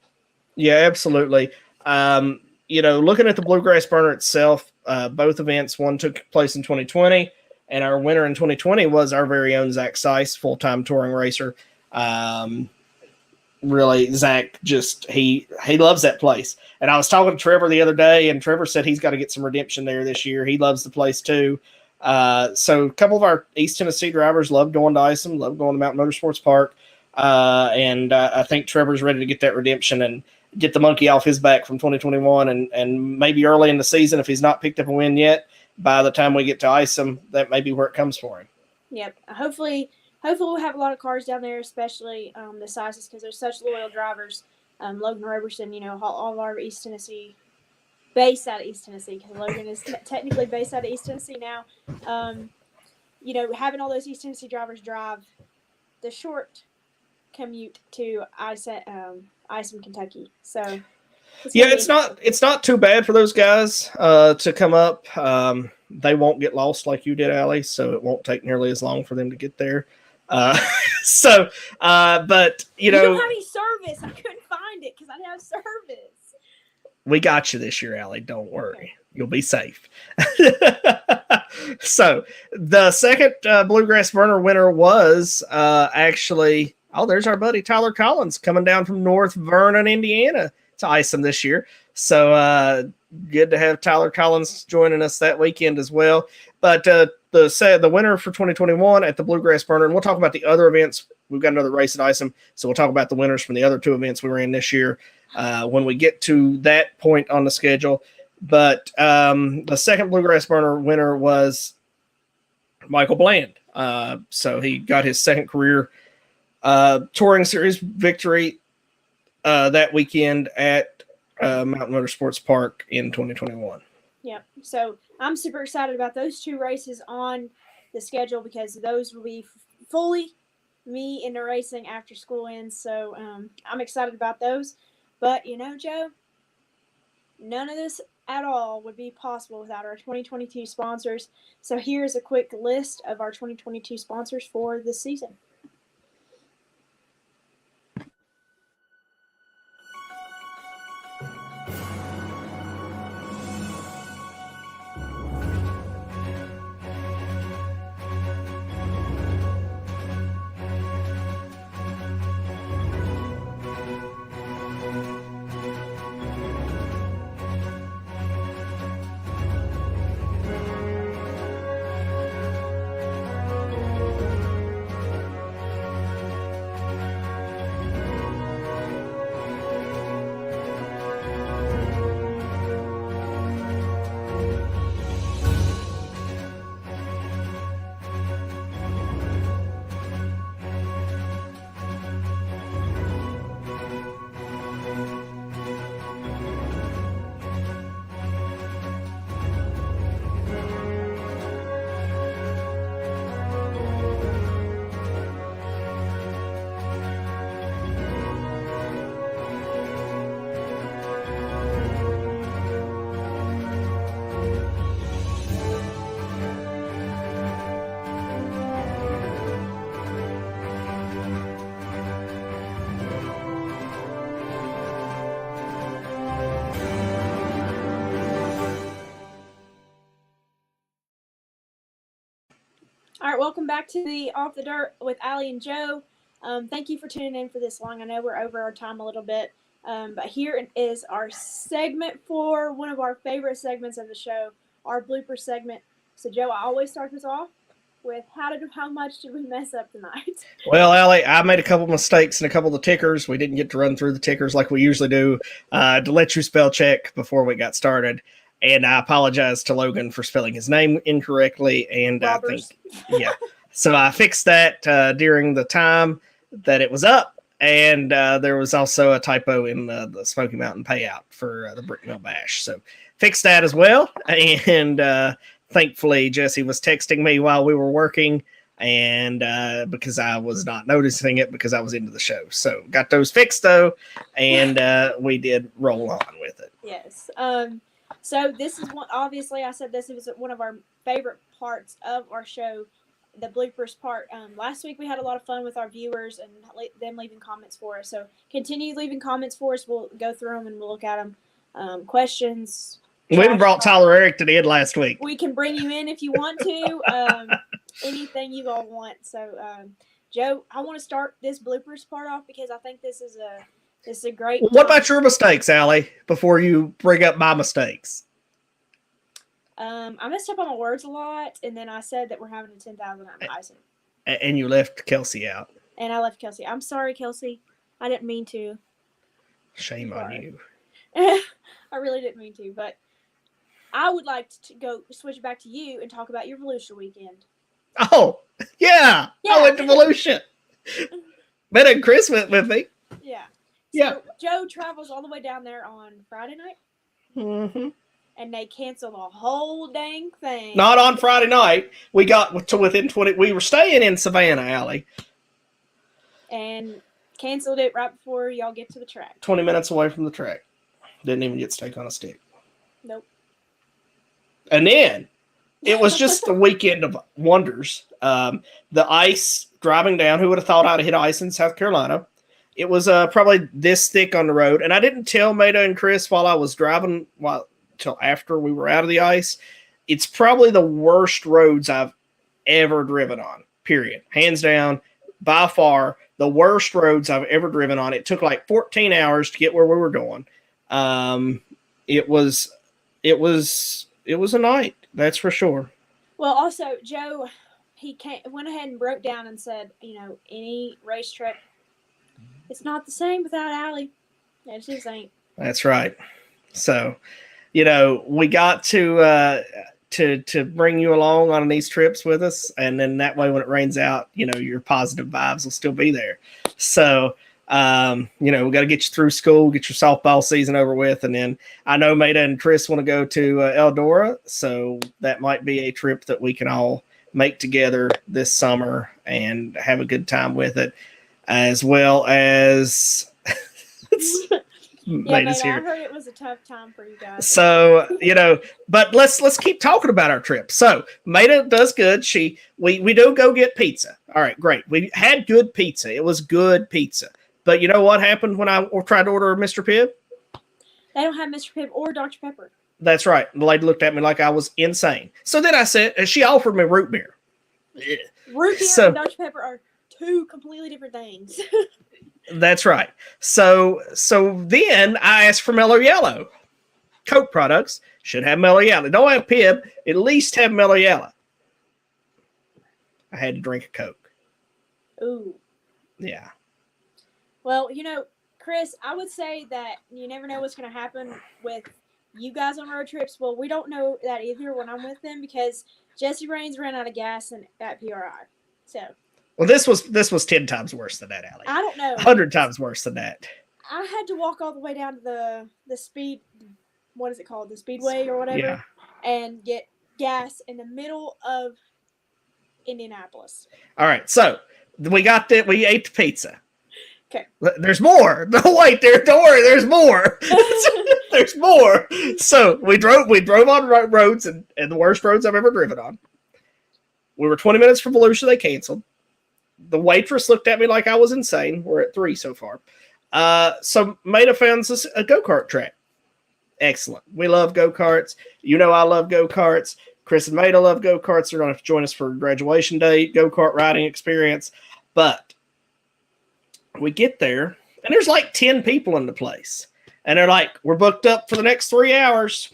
Yeah, absolutely. Looking at the Bluegrass Burner itself, both events, one took place in 2020, and our winner in 2020 was our very own Zach Seiss, full-time touring racer. Really, Zach he loves that place. And I was talking to Trevor the other day, and Trevor said he's got to get some redemption there this year. He loves the place too. So a couple of our East Tennessee drivers love going to Isom, love going to Mountain Motorsports Park. And I think Trevor's ready to get that redemption and get the monkey off his back from 2021. And maybe early in the season, if he's not picked up a win yet, by the time we get to Isom, that may be where it comes for him. Yep. Hopefully we'll have a lot of cars down there, especially the sizes, because they're such loyal drivers. Logan Roberson, all of our East Tennessee, based out of East Tennessee, because Logan is technically based out of East Tennessee now. Having all those East Tennessee drivers drive the short commute to Isom, Kentucky. So it's not too bad for those guys to come up. They won't get lost like you did, Allie, so it won't take nearly as long for them to get there. But you don't have any service. I couldn't find it because I didn't have service. We got you this year, Allie. Don't worry. Okay. You'll be safe. So the second Bluegrass Burner winner was actually, there's our buddy Tyler Collins coming down from North Vernon, Indiana to Isom this year. So good to have Tyler Collins joining us that weekend as well. But the winner for 2021 at the Bluegrass Burner, and we'll talk about the other events. We've got another race at Isom, so we'll talk about the winners from the other two events we ran this year when we get to that point on the schedule. But the second Bluegrass Burner winner was Michael Bland. So he got his second career Touring Series victory that weekend at Mountain Motorsports Park in 2021. Yeah, so I'm super excited about those two races on the schedule because those will be fully me into racing after school ends. So I'm excited about those. But, Joe, none of this at all would be possible without our 2022 sponsors. So here's a quick list of our 2022 sponsors for this season. All right, welcome back to the Off the Dirt with Allie and Joe. Thank you for tuning in for this long. I know we're over our time a little bit, but here is our segment for one of our favorite segments of the show, our blooper segment. So, Joe, I always start this off with how much did we mess up tonight? Well, Allie, I made a couple mistakes in a couple of the tickers. We didn't get to run through the tickers like we usually do to let you spell check before we got started. And I apologize to Logan for spelling his name incorrectly. And Roberts. So I fixed that during the time that it was up. And there was also a typo in the Smoky Mountain payout for the Brickmill Bash. So fixed that as well. And thankfully, Jesse was texting me while we were working. And because I was not noticing it because I was into the show. So got those fixed, though. And we did roll on with it. Yes. So this is one, obviously I said this was one of our favorite parts of our show the bloopers part. Last week we had a lot of fun with our viewers and them leaving comments for us. So continue leaving comments for us. We'll go through them and we'll look at them. Questions. We even brought Tyler Eric to the end last week. We can bring you in if you want to. Anything you all want. So, Joe, I want to start this bloopers part off because I think this is a great. What about your mistakes, Allie? Before you bring up my mistakes. I messed up on my words a lot, and then I said that we're having a 10,000 at Bison. And you left Kelsey out. And I left Kelsey. I'm sorry, Kelsey. I didn't mean to. Shame on you. I really didn't mean to, but I would like to go switch back to you and talk about your Volusia weekend. Oh, yeah. I went to Volusia. Ben and Chris went with me. Yeah. Yeah. So Joe travels all the way down there on Friday night. Mm-hmm. And they canceled the whole dang thing. Not on Friday night. We got to within 20. We were staying in Savannah, Allie. And canceled it right before y'all get to the track. 20 minutes away from the track. Didn't even get steak on a stick. Nope. And then it was just a weekend of wonders. The ice driving down. Who would have thought I'd hit ice in South Carolina? It was probably this thick on the road. And I didn't tell Maida and Chris while I was driving till after we were out of the ice. It's probably the worst roads I've ever driven on, period. Hands down, by far, the worst roads I've ever driven on. It took like 14 hours to get where we were going. It was a night, that's for sure. Well, also, Joe, he went ahead and broke down and said, any race trip, it's not the same without Allie. It just ain't. That's right. So, we got to bring you along on these trips with us, and then that way when it rains out, your positive vibes will still be there. So, we got to get you through school, get your softball season over with, and then I know Maida and Chris want to go to Eldora, so that might be a trip that we can all make together this summer and have a good time with it, as well as Maida's here. I heard it was a tough time for you guys. So, but let's keep talking about our trip. So Maida does good. We do go get pizza. All right, great. We had good pizza. It was good pizza. But you know what happened when I tried to order a Mr. Pibb? They don't have Mr. Pibb or Dr. Pepper. That's right. The lady looked at me like I was insane. So then I said, she offered me root beer. Root beer and Dr. Pepper are two completely different things. That's right. So then I asked for Mellow Yellow. Coke products should have Mellow Yellow. Don't have Pibb. At least have Mellow Yellow. I had to drink a Coke. Ooh. Yeah. Well, Chris, I would say that you never know what's going to happen with you guys on road trips. Well, we don't know that either when I'm with them because Jesse Raines ran out of gas at PRI. So. Well, this was 10 times worse than that, Allie. I don't know. 100 times worse than that. I had to walk all the way down to the speed. What is it called? The Speedway or whatever. Yeah. And get gas in the middle of Indianapolis. All right. So we ate the pizza. Okay. There's more. No, wait there. Don't worry. There's more. There's more. So we drove on roads and the worst roads I've ever driven on. We were 20 minutes from Volusia. They canceled. The waitress looked at me like I was insane. We're at 3 so far. So Maida found us a go-kart track. Excellent. We love go-karts. I love go-karts. Chris and Maida love go-karts. They're going to have to join us for graduation day, go-kart riding experience. But we get there, and there's like 10 people in the place. And they're like, we're booked up for the next 3 hours.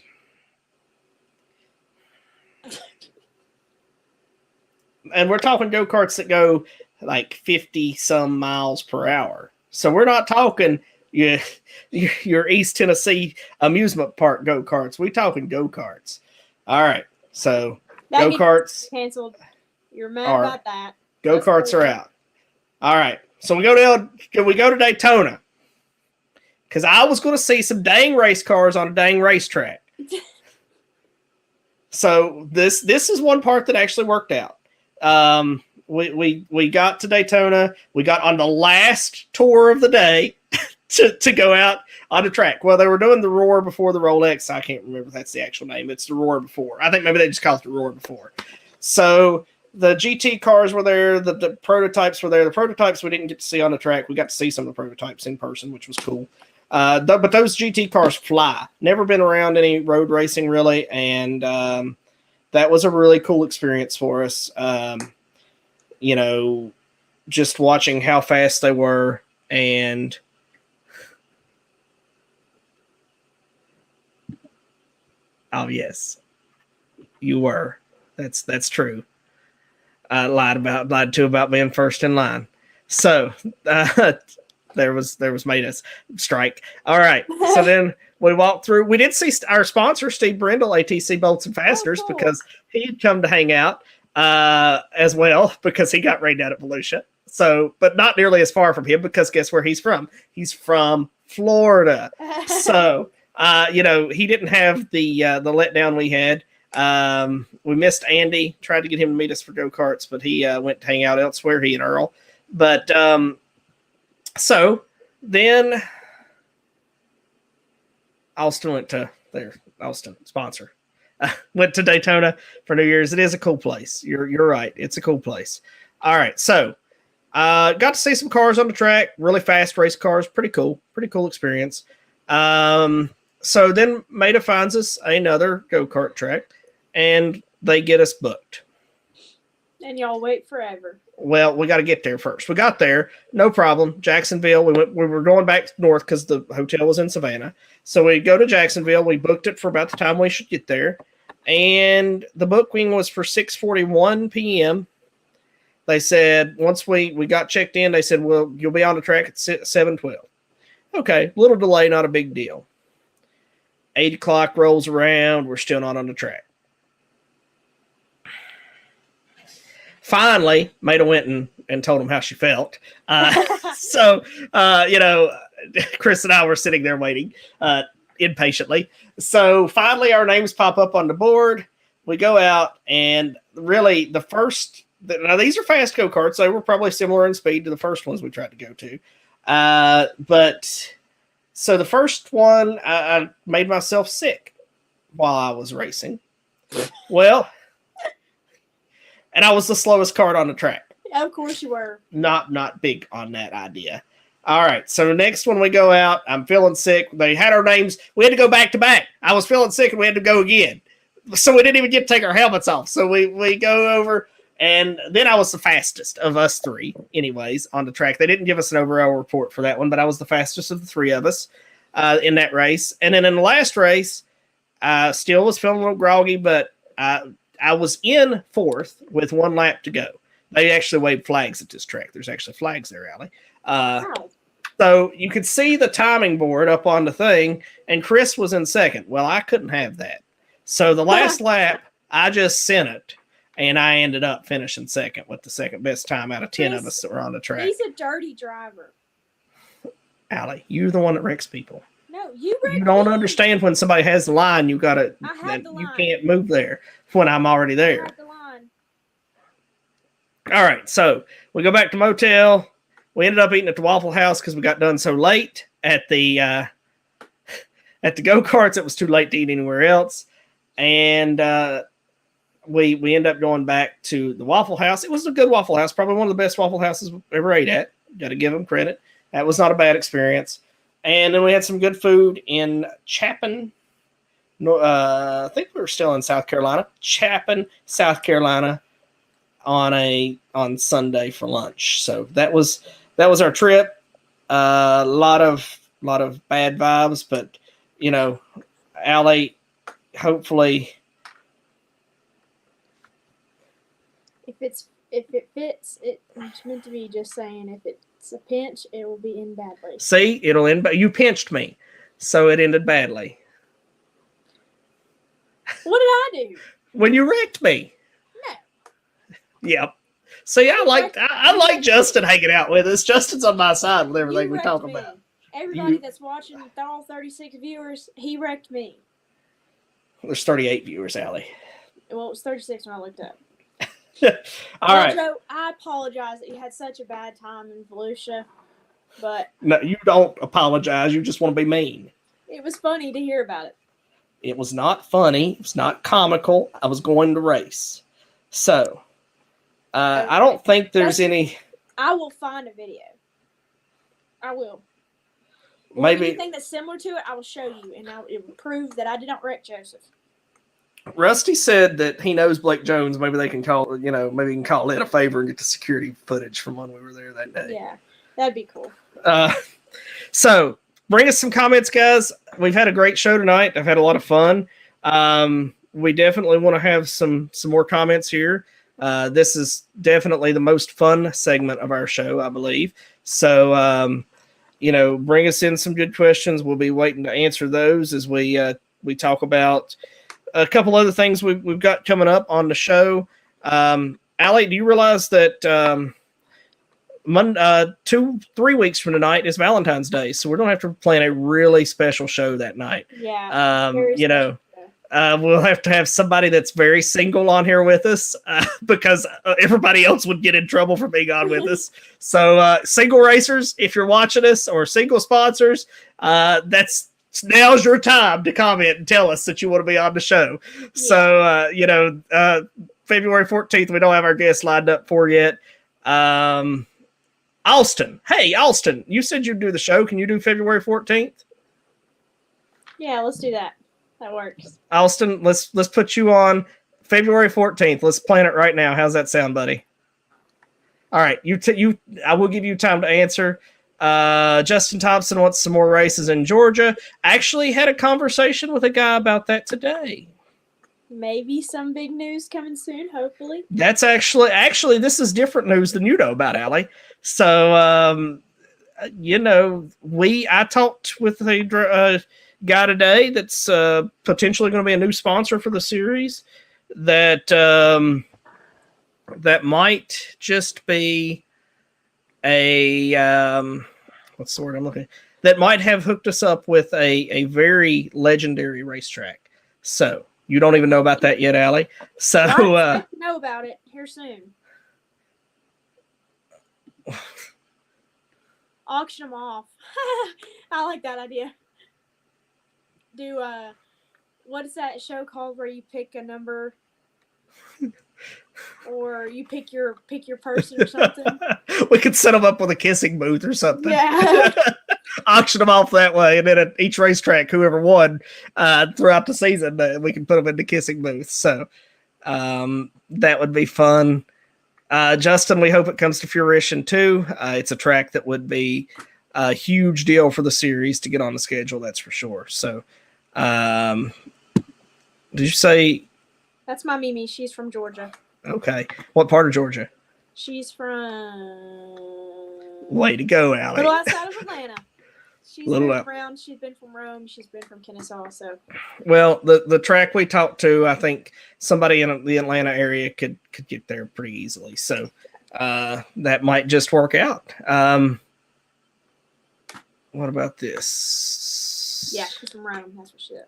And we're talking go-karts that go like 50-some miles per hour. So we're not talking your East Tennessee amusement park go-karts. We're talking go-karts. All right. So go-karts canceled. You're mad about that. Go-karts are out. All right. So we go to Daytona. Because I was going to see some dang race cars on a dang racetrack. So this is one part that actually worked out. We got to Daytona. We got on the last tour of the day to go out on the track. Well, they were doing the Roar before the Rolex. I can't remember if that's the actual name. It's the Roar before. I think maybe they just call it the Roar before. So the GT cars were there. The prototypes were there. The prototypes we didn't get to see on the track. We got to see some of the prototypes in person, which was cool. But those GT cars fly. Never been around any road racing really, and that was a really cool experience for us. You know, just watching how fast they were, and oh yes, you were. That's true. I lied about being first in line. So there was made us strike. All right. So then we walked through. We did see our sponsor, Steve Brindle, ATC Bolts and Fasteners, cool. because he had come to hang out as well, because he got rained out at Volusia. So, but not nearly as far from him, because guess where he's from? He's from Florida. So, you know, he didn't have the letdown we had. We missed Andy, tried to get him to meet us for go-karts, but he went to hang out elsewhere, he and Earl. But so then Austin went to there. Austin, sponsor. Went to Daytona for New Year's. It is a cool place. You're right. It's a cool place. All right. So got to see some cars on the track, really fast race cars. Pretty cool experience. So then Maida finds us another go-kart track, and they get us booked. And y'all wait forever. Well, we got to get there first. We got there, no problem. Jacksonville. We were going back north because the hotel was in Savannah. So we go to Jacksonville. We booked it for about the time we should get there, and the booking was for 6:41 p.m. They said once we got checked in, they said, "Well, you'll be on the track at 7:12." Okay, little delay, not a big deal. 8 o'clock rolls around. We're still not on the track. Finally, Maida went and told him how she felt. So, you know, Chris and I were sitting there waiting impatiently. So finally, our names pop up on the board. We go out, and really now these are fast go-karts. They were probably similar in speed to the first ones we tried to go to. But so the first one, I made myself sick while I was racing. Well, and I was the slowest cart on the track. Of course you were. Not big on that idea. All right, so the next one we go out, I'm feeling sick. They had our names. We had to go back to back. I was feeling sick, and we had to go again. So we didn't even get to take our helmets off. So we go over, and then I was the fastest of us three, anyways, on the track. They didn't give us an overall report for that one, but I was the fastest of the three of us in that race. And then in the last race, I still was feeling a little groggy, but I was in fourth with 1 lap to go. They actually wave flags at this track. There's actually flags there, Allie. Wow. So you could see the timing board up on the thing, and Chris was in second. Well, I couldn't have that. So the last lap, I just sent it, and I ended up finishing second with the second best time out of 10 of us that were on the track. He's a dirty driver. Allie, you're the one that wrecks people. No, you don't understand when somebody has the line, you line. can't move there when I'm already there. I have the line. All right, so we go back to motel. We ended up eating at the Waffle House because we got done so late at the go-karts. It was too late to eat anywhere else. And we ended up going back to the Waffle House. It was a good Waffle House, probably one of the best Waffle Houses we've ever ate at. Got to give them credit. That was not a bad experience. And then we had some good food in Chapin. I think we were still in South Carolina. Chapin, South Carolina, on Sunday for lunch. So that was our trip. A lot of bad vibes, but you know, Allie, hopefully, if it fits, it's meant to be. Just saying, if it's a pinch, it will be in badly. See, it'll end. But you pinched me, so it ended badly. What did I do? When you wrecked me. No. Yep. See, I like Justin hanging out with us. Justin's on my side with everything we talk about. Everybody that's watching, all 36 viewers, he wrecked me. There's 38 viewers, Allie. Well, it was 36 when I looked up. All right. Joe, I apologize that you had such a bad time in Volusia, but No, you don't apologize. You just want to be mean. it was funny to hear about it. It was not funny. It was not comical. I was going to race. So I don't think there's any. I will find a video. I will. Or Maybe anything that's similar to it, I will show you, and it will prove that I did not wreck Joseph. Rusty said that he knows Blake Jones. Maybe they can call, maybe he can call in a favor and get the security footage from when we were there that day. Yeah, that'd be cool. So bring us some comments, guys. We've had a great show tonight. I've had a lot of fun. We definitely want to have some more comments here. This is definitely the most fun segment of our show, I believe. So, bring us in some good questions. We'll be waiting to answer those as we talk about a couple other things we've got coming up on the show. Allie, do you realize that 3 weeks from tonight is Valentine's Day, so we're gonna have to plan a really special show that night. Yeah. We'll have to have somebody that's very single on here with us because everybody else would get in trouble for being on with us. So single racers, if you're watching us, or single sponsors, now's your time to comment and tell us that you want to be on the show. Yeah. So, February 14th, we don't have our guests lined up for yet. Alston. Hey, Alston, you said you'd do the show. Can you do February 14th? Yeah, let's do that. That works. Alston, let's put you on February 14th. Let's plan it right now. How's that sound, buddy? All right. I will give you time to answer. Justin Thompson wants some more races in Georgia. Actually had a conversation with a guy about that today. Maybe some big news coming soon, hopefully. That's actually this is different news than you know about, Allie. So, I talked with a guy today that's potentially going to be a new sponsor for the series that might just be what's the word I'm looking at? That might have hooked us up with a very legendary racetrack. So you don't even know about that yet, Allie. So I expect to know about it here soon. Auction them off. I like that idea. Do what is that show called where you pick a number or you pick your person or something? We could set them up with a kissing booth or something. Yeah. Auction them off that way, and then at each racetrack, whoever won throughout the season, we can put them into kissing booths. So that would be fun. Justin, we hope it comes to Fruition too. It's a track that would be a huge deal for the series to get on the schedule. That's for sure. So, did you say? That's my Mimi. She's from Georgia. Okay. What part of Georgia? She's from. Way to go, Allie. Little outside of Atlanta. She's been around. She's been from Rome. She's been from Kennesaw. So. Well, the track we talked to, I think somebody in the Atlanta area could get there pretty easily. So that might just work out. What about this? Yeah, she's from Rome. That's what she is.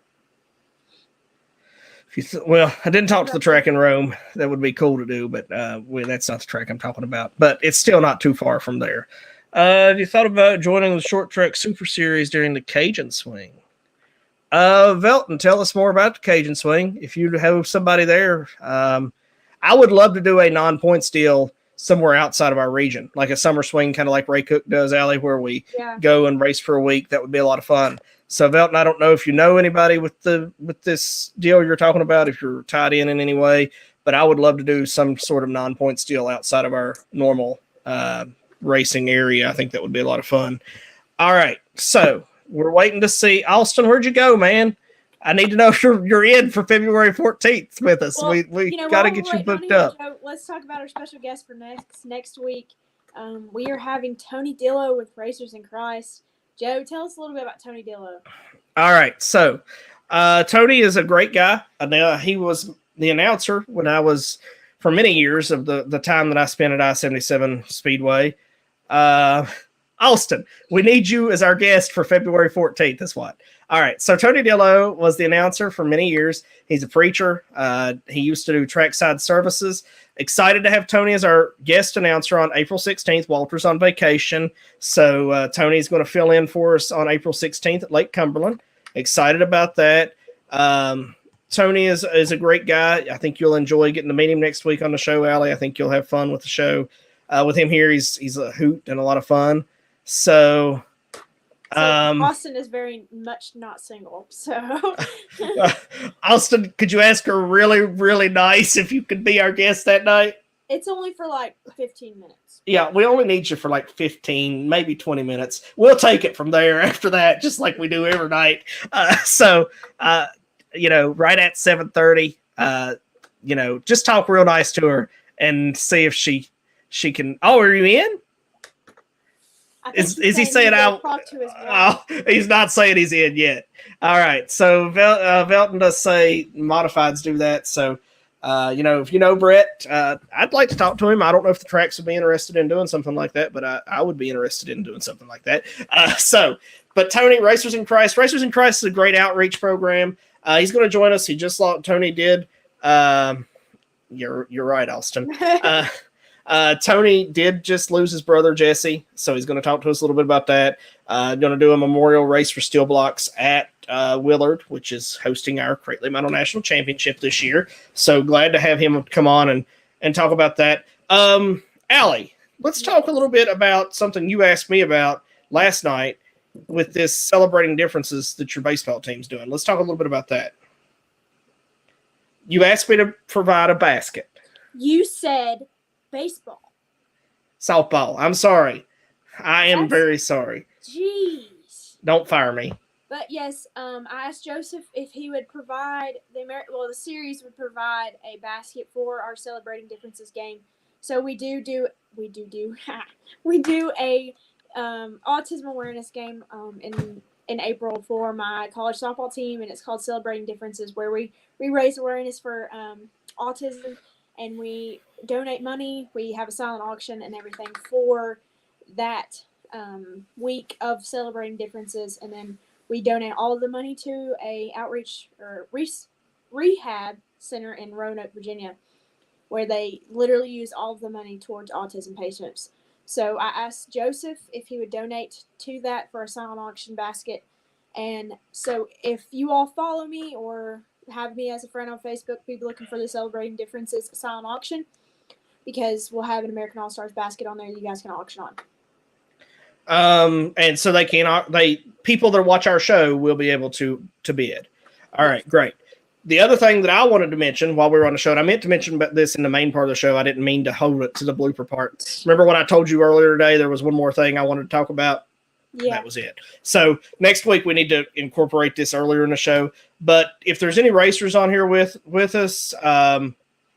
Well, I didn't talk to the track in Rome. That would be cool to do, but that's not the track I'm talking about. But it's still not too far from there. Have you thought about joining the Short Track Super Series during the Cajun Swing? Velton, tell us more about the Cajun Swing. If you have somebody there, I would love to do a non-points deal somewhere outside of our region, like a summer swing, kind of like Ray Cook does, Allie, where we go and race for a week. That would be a lot of fun. So, Velton, I don't know if you know anybody with this deal you're talking about, if you're tied in any way, but I would love to do some sort of non-points deal outside of our normal racing area. I think that would be a lot of fun. All right, so we're waiting to see. Austin, where'd you go, man? I need to know if you're in for February 14th with us. Well, we got to get you booked up. Joe, let's talk about our special guest for next week. We are having Tony Dillo with Racers in Christ. Joe, tell us a little bit about Tony Dillo. All right. So Tony is a great guy. He was the announcer when I was, for many years of the time that I spent at I-77 Speedway. Austin, we need you as our guest for February 14th is what? All right. So Tony Dillo was the announcer for many years. He's a preacher. He used to do trackside services. Excited to have Tony as our guest announcer on April 16th. Walter's on vacation. So Tony's going to fill in for us on April 16th at Lake Cumberland. Excited about that. Tony is a great guy. I think you'll enjoy getting to meet him next week on the show, Allie. I think you'll have fun with the show. With him here, he's a hoot and a lot of fun. So Austin is very much not single. So Austin, could you ask her really, really nice if you could be our guest that night? it's only for like 15 minutes. Yeah, we only need you for like 15, maybe 20 minutes. We'll take it from there after that, just like we do every night. Right at 7:30, just talk real nice to her and see if she can. Oh, are you in? Is he saying out? Oh, he's not saying he's in yet. All right. So Velton does say modifieds do that. So, if you know Brett, I'd like to talk to him. I don't know if the tracks would be interested in doing something like that, but I would be interested in doing something like that. But Tony, Racers in Christ is a great outreach program. He's going to join us. He just like Tony did. You're right, Austin. Tony did just lose his brother Jesse, so he's going to talk to us a little bit about that. Going to do a memorial race for steel blocks at Willard, which is hosting our Crately Metal National Championship this year. So glad to have him come on and talk about that. Allie, let's talk a little bit about something you asked me about last night with this celebrating differences that your baseball team's doing. Let's talk a little bit about that. You asked me to provide a basket. You said baseball. Softball. I'm sorry. I am very sorry. Jeez. Don't fire me. But yes, I asked Joseph if he would provide the series would provide a basket for our Celebrating Differences game. So we do a autism awareness game in April for my college softball team, and it's called Celebrating Differences, where we raise awareness for autism, and we donate money. We have a silent auction and everything for that week of Celebrating Differences, and then we donate all of the money to a outreach or rehab center in Roanoke, Virginia, where they literally use all of the money towards autism patients. So I asked Joseph if he would donate to that for a silent auction basket. And so if you all follow me or have me as a friend on Facebook, be looking for the Celebrating Differences silent auction, because we'll have an American All-Stars basket on there that you guys can auction on. And so people that watch our show will be able to bid. All right, great. The other thing that I wanted to mention while we were on the show, and I meant to mention about this in the main part of the show, I didn't mean to hold it to the blooper part. Remember when I told you earlier today there was one more thing I wanted to talk about? Yeah. That was it. So next week we need to incorporate this earlier in the show. But if there's any racers on here with us,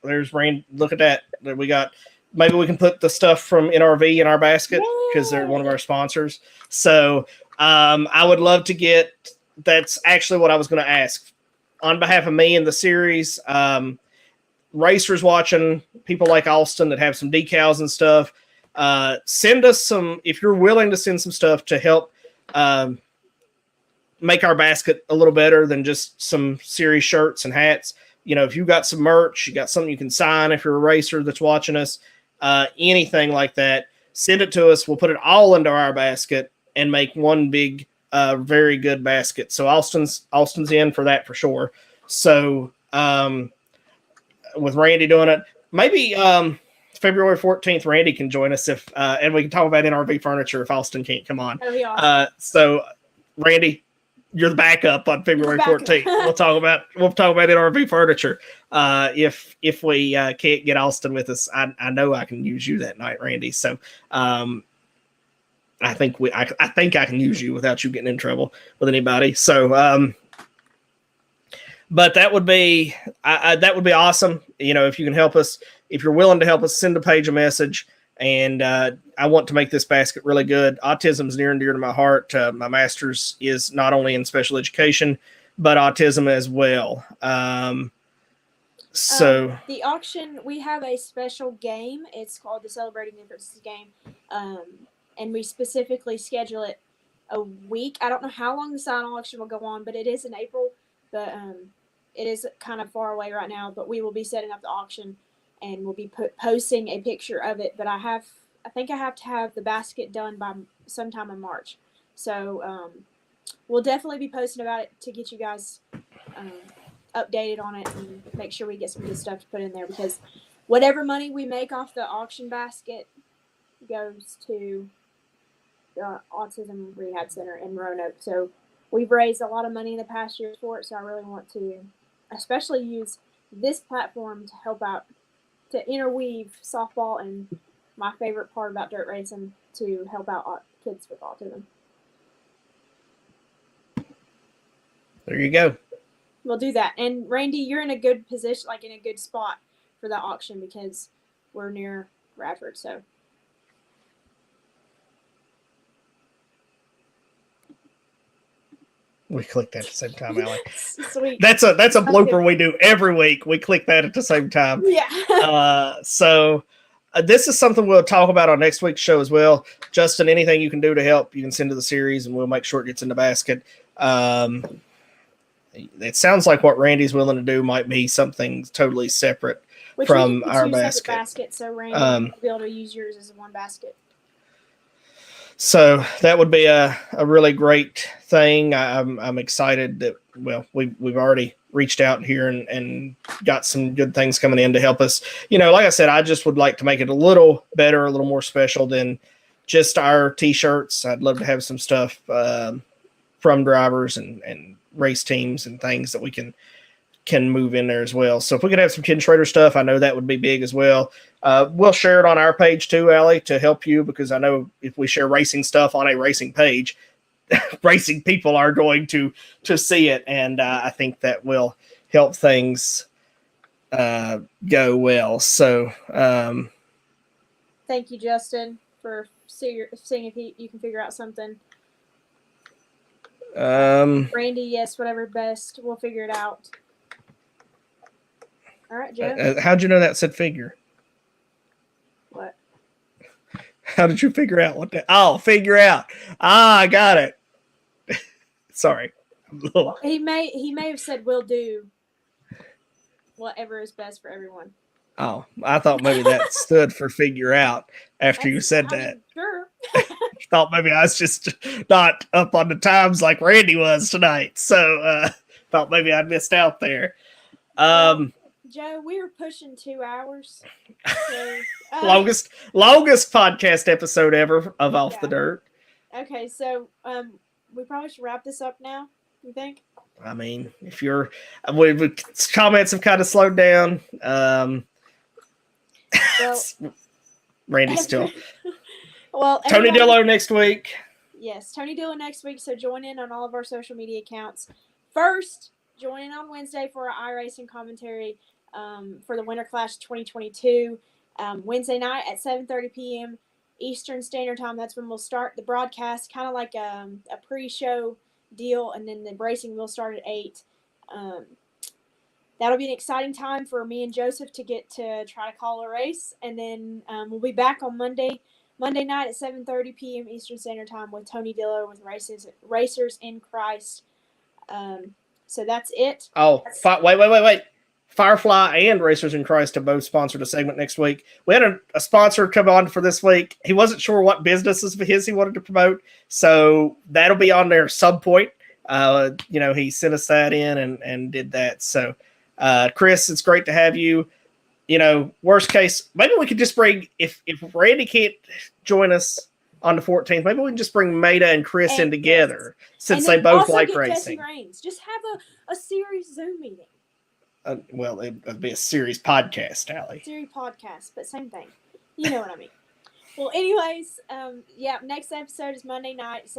there's Rain. Look at that. We got. Maybe we can put the stuff from NRV in our basket because they're one of our sponsors. So I would love to get. That's actually what I was going to ask. On behalf of me and the series, racers watching, people like Austin that have some decals and stuff, send us some, if you're willing to send some stuff to help make our basket a little better than just some series shirts and hats. If you got some merch, you got something you can sign if you're a racer that's watching us, anything like that, send it to us. We'll put it all into our basket and make one big very good basket. So Austin's in for that for sure. So with Randy doing it, maybe February 14th, Randy can join us and we can talk about NRV furniture if Austin can't come on. That'd be awesome. So Randy, you're the backup on February 14th. We'll talk about NRV furniture. If we can't get Austin with us, I know I can use you that night, Randy. So I think I can use you without you getting in trouble with anybody. So, but that would be awesome. If you can help us, if you're willing to help us, send the page a message. And I want to make this basket really good. Autism is near and dear to my heart. My master's is not only in special education, but autism as well. So the auction, we have a special game. It's called the Celebrating Differences game. And we specifically schedule it a week. I don't know how long the silent auction will go on, but it is in April. But it is kind of far away right now. But we will be setting up the auction, and we'll be posting a picture of it. But I think I have to have the basket done by sometime in March. So we'll definitely be posting about it to get you guys updated on it and make sure we get some good stuff to put in there, because whatever money we make off the auction basket goes to the Autism Rehab Center in Roanoke. So we've raised a lot of money in the past years for it, so I really want to especially use this platform to help out, to interweave softball and my favorite part about dirt racing, to help out kids with autism. There you go. We'll do that. And Randy, you're in a good position, like in a good spot for the auction, because we're near Radford. So we click that at the same time, Allie. sweet. That's a blooper we do every week. We click that at the same time. Yeah. So this is something we'll talk about on next week's show as well. Justin, anything you can do to help, you can send to the series, and we'll make sure it gets in the basket. It sounds like what Randy's willing to do might be something totally separate from our basket. So Randy will be able to use yours as one basket. So that would be a really great thing. I'm excited that, well, we've already reached out here and got some good things coming in to help us. Like I said, I just would like to make it a little better, a little more special than just our T-shirts. I'd love to have some stuff from drivers and race teams and things that we can move in there as well. So if we could have some Ken Schrader stuff, I know that would be big as well. We'll share it on our page too, Allie, to help you, because I know if we share racing stuff on a racing page, racing people are going to see it. And I think that will help things go well. So thank you, Justin, for seeing if you can figure out something. Randy, yes, whatever best, we'll figure it out. All right, Joe. How'd you know that said figure? What? How did you figure out what that? Oh, figure out. I got it. Sorry. He may have said we'll do whatever is best for everyone. Oh, I thought maybe that stood for figure out after you said that. Sure. Thought maybe I was just not up on the times like Randy was tonight. So thought maybe I missed out there. Joe, we were pushing 2 hours. So, longest podcast episode ever of Off the Dirt. Okay, so we probably should wrap this up now, you think? I mean, if you're comments have kind of slowed down. Well, Randy's still. Well, Tony Dillo next week. Yes, Tony Dillo next week. So join in on all of our social media accounts. First, join in on Wednesday for our iRacing commentary for the Winter Clash 2022. Wednesday night at 7:30 p.m. Eastern Standard Time. That's when we'll start the broadcast, kind of like a pre-show deal, and then the racing will start at 8. That'll be an exciting time for me and Joseph to get to try to call a race, and then we'll be back on Monday night at 7:30 p.m. Eastern Standard Time with Tony Dillo with Racers in Christ. So that's it. Oh, wait. Firefly and Racers in Christ have both sponsored a segment next week. We had a sponsor come on for this week. He wasn't sure what businesses of his he wanted to promote, so that'll be on there some point. He sent us that in and did that. So, Chris, it's great to have you. Worst case, maybe we could just bring, if Randy can't join us on the 14th, maybe we can just bring Maida and Chris in together, since they both like racing. Just have a series Zoom meeting. Well, it'd be a series podcast, Allie. Series podcast, but same thing. You know what I mean. Well, anyways, next episode is Monday night,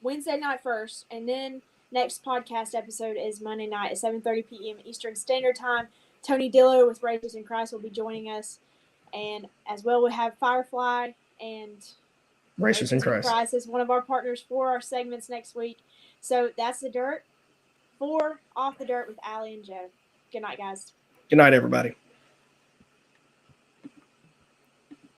Wednesday night first, and then next podcast episode is Monday night at 7:30 p.m. Eastern Standard Time. Tony Dillo with Racers in Christ will be joining us, and as well we have Firefly and Racers in Christ as one of our partners for our segments next week. So that's the Dirt for Off the Dirt with Allie and Joe. Good night, guys. Good night, everybody.